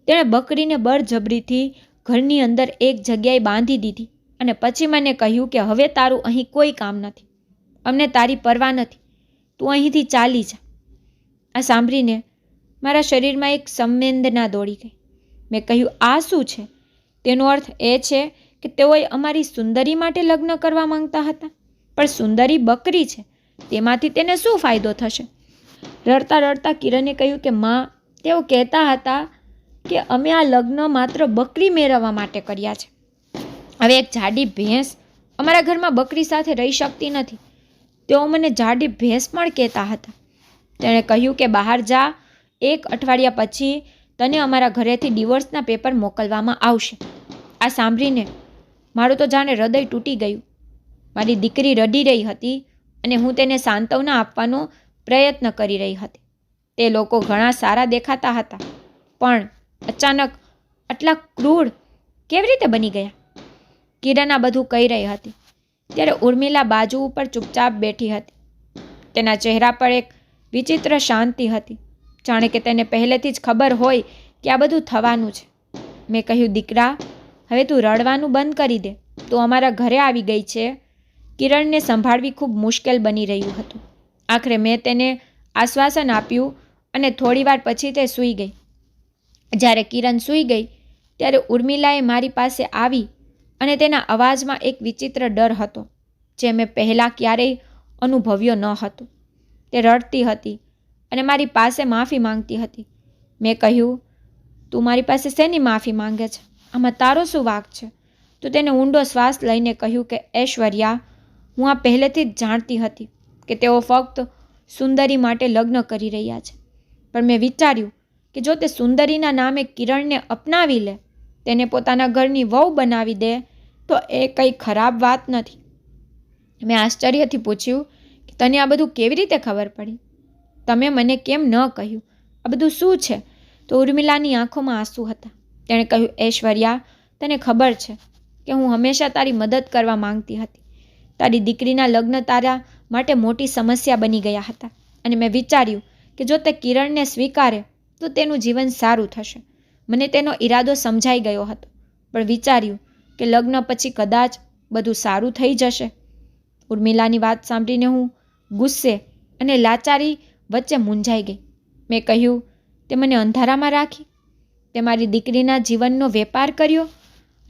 તેણે બકરીને બળજબરીથી ઘરની અંદર એક જગ્યાએ બાંધી દીધી અને પછી મને કહ્યું કે હવે તારું અહીં કોઈ કામ નથી. અમને તારી પરવા નથી. તું અહીંથી ચાલી જા. આ સાંભળીને મારા શરીરમાં એક સંવેદના દોડી ગઈ. મેં કહ્યું, આ શું છે? તેનો અર્થ એ છે કે તેઓએ અમારી સુંદરી માટે લગ્ન કરવા માંગતા હતા, પણ સુંદરી બકરી છે, તેમાંથી તેને શું ફાયદો થશે? રડતા રડતા કિરણે કહ્યું કે માં, તેઓ કહેતા હતા કે અમે આ લગ્ન માત્ર બકરી મેળવવા માટે કર્યા છે. હવે એક જાડી ભેંસ અમારા ઘરમાં બકરી સાથે રહી શકતી નથી. તેઓ મને જાડી ભેંસ પણ કહેતા હતા. તેણે કહ્યું કે બહાર જા, 1 અઠવાડિયા પછી તને અમારા ઘરેથી ડિવોર્સના પેપર મોકલવામાં આવશે. આ સાંભળીને મારું તો જાણે હૃદય તૂટી ગયું. મારી દીકરી રડી રહી હતી અને હું તેને સાંત્વના આપવાનો પ્રયત્ન કરી રહી હતી. તે લોકો ઘણા સારા દેખાતા હતા, પણ અચાનક આટલા ક્રૂર કેવી રીતે બની ગયા? કિરણ આ બધું કહી રહી હતી ત્યારે ઉર્મિલા બાજુ ઉપર ચૂપચાપ બેઠી હતી. તેના ચહેરા પર એક વિચિત્ર શાંતિ હતી, જાણે કે તેને પહેલેથી જ ખબર હોય કે આ બધું થવાનું છે. મેં કહ્યું, દીકરા, હવે તું રડવાનું બંધ કરી દે. તું અમારા ઘરે આવી ગઈ છે. કિરણને સંભાળવી ખૂબ મુશ્કેલ બની રહ્યું હતું. આખરે મેં તેને આશ્વાસન આપ્યું અને થોડીવાર પછી તે સૂઈ ગઈ. જ્યારે કિરણ સૂઈ ગઈ ત્યારે ઉર્મિલાએ મારી પાસે આવી અને તેના અવાજમાં એક વિચિત્ર ડર હતો, જે મેં પહેલાં ક્યારેય અનુભવ્યો ન હતો. તે રડતી હતી અને મારી પાસે માફી માંગતી હતી. મેં કહ્યું, તું મારી પાસે શેની માફી માંગે છે? આમાં તારો શું વાંક છે? તો તેને ઊંડો શ્વાસ લઈને કહ્યું કે ઐશ્વર્યા, હું આ પહેલેથી જ જાણતી હતી કે તેઓ ફક્ત સુંદરી માટે લગ્ન કરી રહ્યા છે, પણ મેં વિચાર્યું કે જો તે સુંદરીના નામે કિરણને અપનાવી લે, તેને પોતાના ઘરની વહુ બનાવી દે, તો એ કંઈ ખરાબ વાત નથી. મેં આશ્ચર્યથી પૂછ્યું કે તને આ બધું કેવી રીતે ખબર પડી? તમે મને કેમ ન કહ્યું? આ બધું શું છે? તો ઉર્મિલાની આંખોમાં આંસુ હતા. તેણે કહ્યું, ઐશ્વર્યા, તને ખબર છે કે હું હંમેશા તારી મદદ કરવા માંગતી હતી. તારી દીકરીના લગ્ન તારા માટે મોટી સમસ્યા બની ગયા હતા અને મેં વિચાર્યું કે જો તે કિરણને સ્વીકારે તો તેનું જીવન સારું થશે. મને તેનો ઈરાદો સમજાઈ ગયો હતો, પણ વિચાર્યું કે લગ્ન પછી કદાચ બધું સારું થઈ જશે. ઉર્મિલાની વાત સાંભળીને હું ગુસ્સે અને લાચારી વચ્ચે મૂંઝાઈ ગઈ. મેં કહ્યું, તે મને અંધારામાં રાખી? તે મારી દીકરીના જીવનનો વેપાર કર્યો?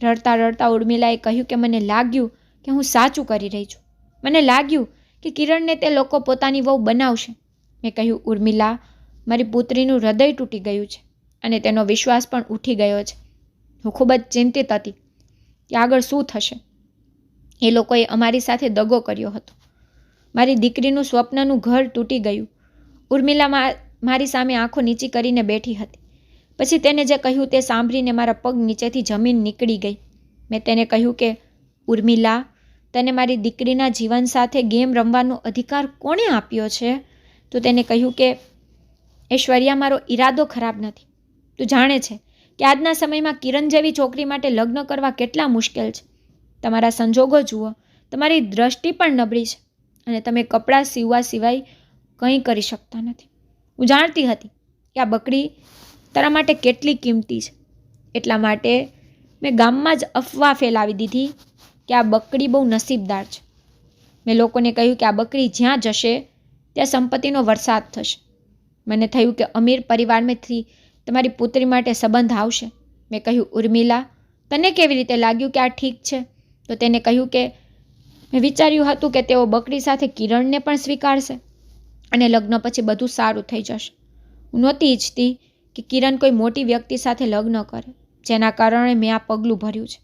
રડતા રડતા ઉર્મિલાએ કહ્યું કે મને લાગ્યું કે હું સાચું કરી રહી છું. મને લાગ્યું કે કિરણને તે લોકો પોતાની વહુ બનાવશે. મેં કહ્યું, ઉર્મિલા, મારી પુત્રીનું હૃદય તૂટી ગયું છે અને તેનો વિશ્વાસ પણ ઉઠી ગયો છે. હું ખૂબ જ ચિંતિત હતી કે આગળ શું થશે. એ લોકોએ અમારી સાથે દગો કર્યો હતો. મારી દીકરીનું સ્વપ્નનું ઘર તૂટી ગયું. ઉર્મિલા મારી સામે આંખો નીચી કરીને બેઠી હતી. પછી તેને જે કહ્યું તે સાંભળીને મારા પગ નીચેથી જમીન નીકળી ગઈ. મેં તેને કહ્યું કે ઉર્મિલા, તને મારી દીકરીના જીવન સાથે ગેમ રમવાનો અધિકાર કોણે આપ્યો છે? તો તેને કહ્યું કે ઐશ્વર્યા, મારો ઈરાદો ખરાબ નથી. તું જાણે છે કે આજના સમયમાં કિરણ જેવી છોકરી માટે લગ્ન કરવા કેટલા મુશ્કેલ છે. તમારા સંજોગો જુઓ, તમારી દ્રષ્ટિ પણ નબળી છે અને તમે કપડાં સીવવા સિવાય કંઈ કરી શકતા નથી. હું જાણતી હતી કે આ બકરી તારા માટે કેટલી કિંમતી છે. એટલા માટે મેં ગામમાં જ અફવા ફેલાવી દીધી કે આ બકરી બહુ નસીબદાર છે. મેં લોકોને કહ્યું કે આ બકરી જ્યાં જશે ત્યાં સંપત્તિનો વરસાદ થશે. મને થયું કે અમીર પરિવારમાંથી તમારી પુત્રી માટે સંબંધ આવશે. મેં કહ્યું, ઉર્મિલા, તને કેવી રીતે લાગ્યું કે આ ઠીક છે? તો તેને કહ્યું કે મેં વિચાર્યું હતું કે તેઓ બકરી સાથે કિરણને પણ સ્વીકારશે અને લગ્ન પછી બધું સારું થઈ જશે. હું નહોતી ઈચ્છતી કે કિરણ કોઈ મોટી વ્યક્તિ સાથે લગ્ન કરે, જેના કારણે મેં આ પગલું ભર્યું છે.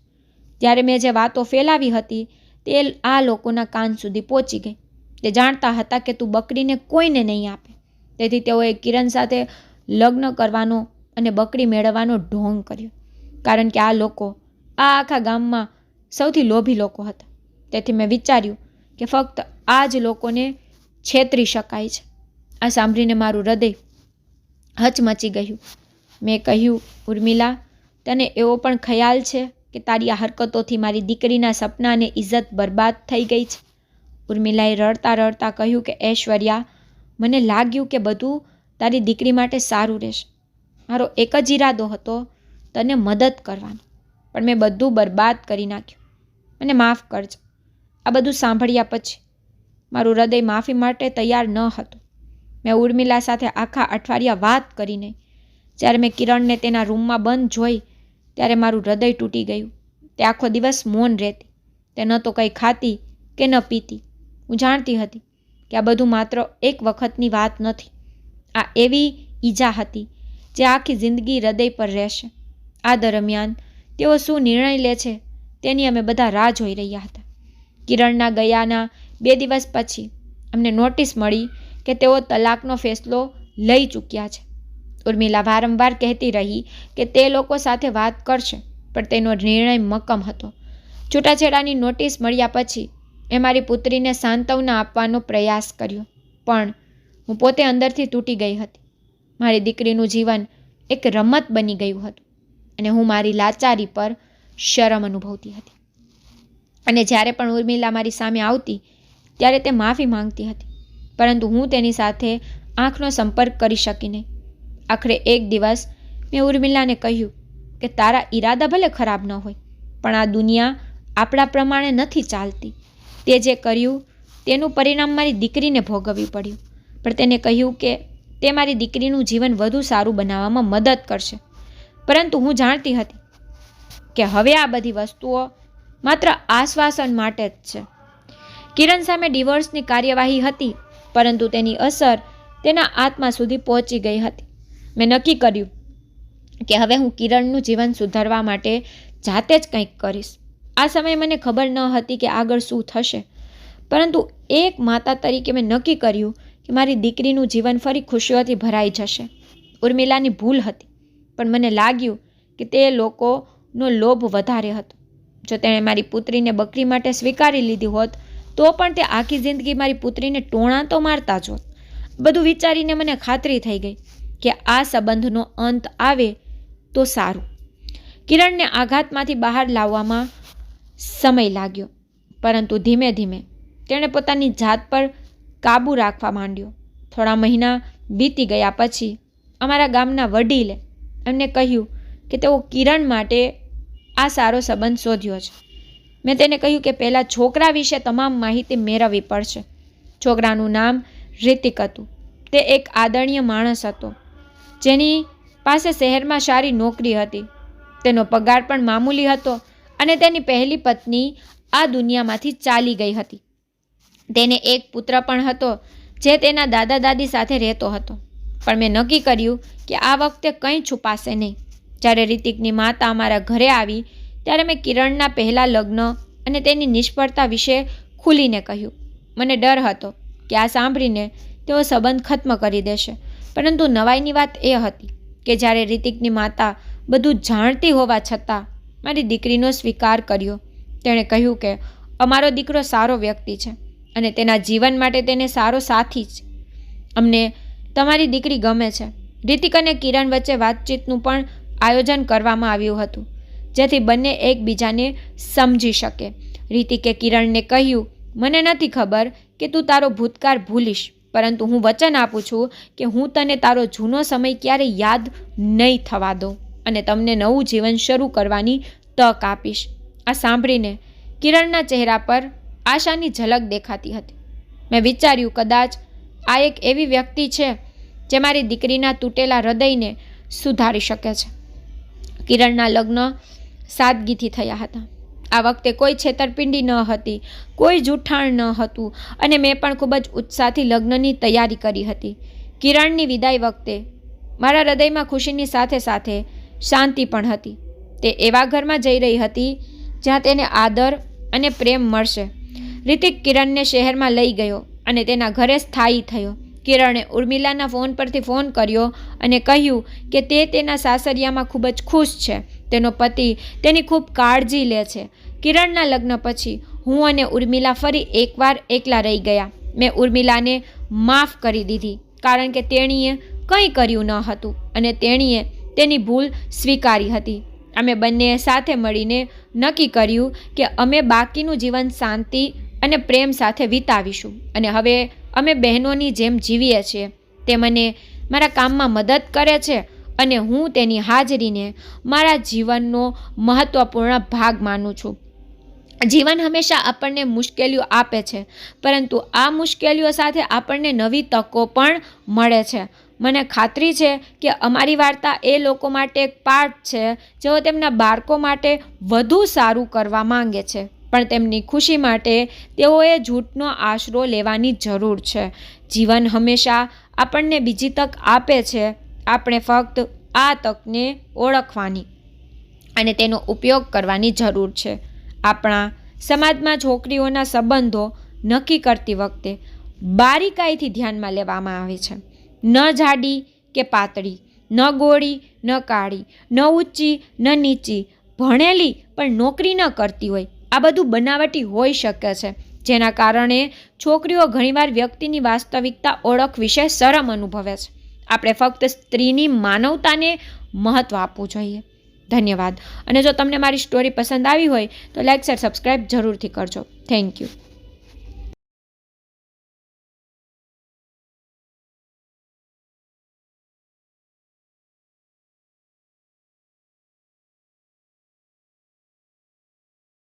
ત્યારે મેં જે વાતો ફેલાવી હતી તે આ લોકોના કાન સુધી પહોંચી ગઈ. તે જાણતા હતા કે તું બકરીને કોઈને નહીં આપે. તેથી તેઓએ કિરણ સાથે લગ્ન કરવાનો અને બકરી મેળવવાનો ઢોંગ કર્યો. કારણ કે આ લોકો આ આખા ગામમાં સૌથી લોભી લોકો હતા. તેથી મેં વિચાર્યું કે ફક્ત આ જ લોકોને છેતરી શકાય છે. આ સાંભળીને મારું હૃદય હચમચી ગયું. મેં કહ્યું, ઉર્મિલા, તને એવો પણ ખ્યાલ છે કે તારી આ હરકતોથી મારી દીકરીના સપના અને ઇજ્જત બરબાદ થઈ ગઈ છે? ઉર્મિલાએ રડતા રડતા કહ્યું કે ઐશ્વર્યા, મને લાગ્યું કે બધું તારી દીકરી માટે સારું રહેશે. મારો એક જ ઈરાદો હતો તને મદદ કરવાનો, પણ મેં બધું બરબાદ કરી નાખ્યું. મને માફ કરજો. આ બધું સાંભળ્યા પછી મારું હૃદય માફી માટે તૈયાર ન હતું. મેં ઉર્મિલા સાથે આખા અઠવાડિયા વાત કરી નહીં. જ્યારે મેં કિરણને તેના રૂમમાં બંધ જોઈ ત્યારે મારું હૃદય તૂટી ગયું. તે આખો દિવસ મૌન રહેતી. તે ન તો કંઈ ખાતી કે ન પીતી. હું જાણતી હતી કે આ બધું માત્ર એક વખતની વાત નથી. આ એવી ઈજા હતી જે આખી જિંદગી હૃદય પર રહેશે. આ દરમિયાન તેઓ શું નિર્ણય લે છે તેની અમે બધા રાહ જોઈ રહ્યા હતા. કિરણના ગયાના 2 દિવસ પછી અમને નોટિસ મળી કે તેઓ તલાકનો ફેસલો લઈ ચૂક્યા છે. ઉર્મિલા વારંવાર કહેતી રહી કે તે લોકો સાથે વાત કરશે, પણ તેનો નિર્ણય મક્કમ હતો. છૂટાછેડાની નોટિસ મળ્યા પછી મેં મારી પુત્રીને સાંત્વના આપવાનો પ્રયાસ કર્યો, પણ હું પોતે અંદરથી તૂટી ગઈ હતી. મારી દીકરીનું જીવન એક રમત બની ગયું હતું અને હું મારી લાચારી પર શરમ અનુભવતી હતી. અને જ્યારે પણ ઉર્મિલા મારી સામે આવતી ત્યારે તે માફી માંગતી હતી, પરંતુ હું તેની સાથે આંખનો સંપર્ક કરી શકી નહીં. આખરે એક દિવસ મેં ઉર્મિલાને કહ્યું કે તારા ઈરાદા ભલે ખરાબ ન હોય, પણ આ દુનિયા આપણા પ્રમાણે નથી ચાલતી. તે જે કર્યું તેનું પરિણામ મારી દીકરીને ભોગવવી પડ્યું, પણ તેને કહ્યું કે તે મારી દીકરીનું જીવન વધુ સારું બનાવવામાં મદદ કરશે. પરંતુ હું જાણતી હતી કે હવે આ બધી વસ્તુઓ માત્ર આશ્વાસન માટે જ છે. કિરણ સામે ડિવોર્સની કાર્યવાહી હતી, પરંતુ તેની અસર તેના આત્મા સુધી પહોંચી ગઈ હતી. મેં નક્કી કર્યું કે હવે હું કિરણનું જીવન સુધારવા માટે જાતે જ કંઈક કરીશ. આ સમયે મને ખબર ન હતી કે આગળ શું થશે, પરંતુ એક માતા તરીકે મેં નક્કી કર્યું કે મારી દીકરીનું જીવન ફરી ખુશીઓથી ભરાઈ જશે. ઉર્મિલાની ભૂલ હતી, પણ મને લાગ્યું કે તે લોકોનો લોભ વધારે હતો. જો તેણે મારી પુત્રીને બકરી માટે સ્વીકારી લીધી હોત તો પણ તે આખી જિંદગી મારી પુત્રીને ટોણા તો મારતા જ હોત. બધું વિચારીને મને ખાતરી થઈ ગઈ કે આ સંબંધનો અંત આવે તો સારું. કિરણને આઘાતમાંથી બહાર લાવવામાં સમય લાગ્યો, પરંતુ ધીમે ધીમે તેણે પોતાની જાત પર કાબૂ રાખવા માંડ્યો. થોડા મહિના વીતી ગયા પછી અમારા ગામના વડીલે એમને કહ્યું કે તેઓ કિરણ માટે આ સારો સંબંધ શોધ્યો છે. મેં તેને કહ્યું કે પહેલાં છોકરા વિશે તમામ માહિતી મેળવવી પડશે. છોકરાનું નામ રિતિક હતું. તે એક આદરણીય માણસ હતો, જેની પાસે શહેરમાં સારી નોકરી હતી. તેનો પગાર પણ મામૂલી હતો અને તેની પહેલી પત્ની આ દુનિયામાંથી ચાલી ગઈ હતી. તેને એક પુત્ર પણ હતો જે તેના દાદા દાદી સાથે રહેતો હતો. પણ મેં નક્કી કર્યું કે આ વખતે કંઈ છુપાશે નહીં. જ્યારે રિતિકની માતા અમારા ઘરે આવી ત્યારે મેં કિરણના પહેલાં લગ્ન અને તેની નિષ્ફળતા વિશે ખુલીને કહ્યું. મને ડર હતો કે આ સાંભળીને તેઓ સંબંધ ખત્મ કરી દેશે, પરંતુ નવાઈની વાત એ હતી કે જ્યારે રિતિકની માતા બધું જાણતી હોવા છતાં મારી દીકરીનો સ્વીકાર કર્યો. તેણે કહ્યું કે અમારો દીકરો સારો વ્યક્તિ છે અને તેના જીવન માટે તેને સારો સાથી છે. અમને તમારી દીકરી ગમે છે. રિતિક અને કિરણ વચ્ચે વાતચીતનું પણ આયોજન કરવામાં આવ્યું હતું, જેથી બંને એકબીજાને સમજી શકે. રિતિકે કિરણને કહ્યું, મને નથી ખબર કે તું તારો ભૂતકાળ ભૂલીશ, પરંતુ હું વચન આપું છું કે હું તને તારો જૂનો સમય ક્યારેય યાદ નહીં થવા દઉં અને તમને નવું જીવન શરૂ કરવાની તક આપીશ. આ સાંભળીને કિરણના ચહેરા પર આશાની ઝલક દેખાતી હતી. મેં વિચાર્યું, કદાચ આ એક એવી વ્યક્તિ છે જે મારી દીકરીના તૂટેલા હૃદયને સુધારી શકે છે. કિરણના લગ્ન સાદગીથી થયા હતા. આ વખતે કોઈ છેતરપિંડી ન હતી, કોઈ જૂઠાણ ન હતું અને મેં પણ ખૂબ જ ઉત્સાહથી લગ્નની તૈયારી કરી હતી. કિરણની વિદાય વખતે મારા હૃદયમાં ખુશીની સાથે સાથે શાંતિ પણ હતી. તે એવા ઘરમાં જઈ રહી હતી જ્યાં તેને આદર અને પ્રેમ મળશે. રિતિક કિરણને શહેરમાં લઈ ગયો અને તેના ઘરે સ્થાયી થયો. કિરણે ઉર્મિલાના ફોન પરથી ફોન કર્યો અને કહ્યું કે તે તેના સાસરિયામાં ખૂબ જ ખુશ છે. તેનો પતિ તેની ખૂબ કાળજી લે છે. કિરણના લગ્ન પછી હું અને ઉર્મિલા ફરી એકવાર એકલા રહી ગયા. મેં ઉર્મિલાને માફ કરી દીધી, કારણ કે તેણીએ કંઈ કર્યું ન હતું અને તેણીએ તેની ભૂલ સ્વીકારી હતી. અમે બંનેએ સાથે મળીને નક્કી કર્યું કે અમે બાકીનું જીવન શાંતિ અને પ્રેમ સાથે વિતાવીશું અને હવે અમે બહેનોની જેમ જીવીએ છીએ. તે મને મારા કામમાં મદદ કરે છે અને હું તેની હાજરીને મારા જીવનનો મહત્વપૂર્ણ ભાગ માનું છું. જીવન હંમેશા આપણને મુશ્કેલીઓ આપે છે, પરંતુ આ મુશ્કેલીઓ સાથે આપણને નવી તકો પણ મળે છે. મને ખાતરી છે કે અમારી વાર્તા એ લોકો માટે એક પાઠ છે જેઓ તેમના બાળકો માટે વધુ સારું કરવા માંગે છે, પણ તેમની ખુશી માટે તેઓએ જૂઠનો આશરો લેવાની જરૂર છે. જીવન હંમેશા આપણને બીજી તક આપે છે. આપણે ફક્ત આ તકને ઓળખવાની અને તેનો ઉપયોગ કરવાની જરૂર છે. આપણા સમાજમાં છોકરીઓના સંબંધો નક્કી કરતી વખતે બારીકાઈથી ધ્યાનમાં લેવામાં આવે છે. ન જાડી કે પાતળી, ન ગોળી ન કાળી, ન ઊંચી ન નીચી, ભણેલી પણ નોકરી ન કરતી હોય. આ બધું બનાવટી હોઈ શકે છે, જેના કારણે છોકરીઓ ઘણીવાર વ્યક્તિની વાસ્તવિકતા ઓળખ વિશે શરમ અનુભવે છે. આપણે ફક્ત સ્ત્રીની માનવતાને મહત્ત્વ આપવું જોઈએ. ધન્યવાદ. અને જો તમને મારી સ્ટોરી પસંદ આવી હોય તો લાઈક શેર સબસ્ક્રાઈબ જરૂરથી કરજો. Thank you.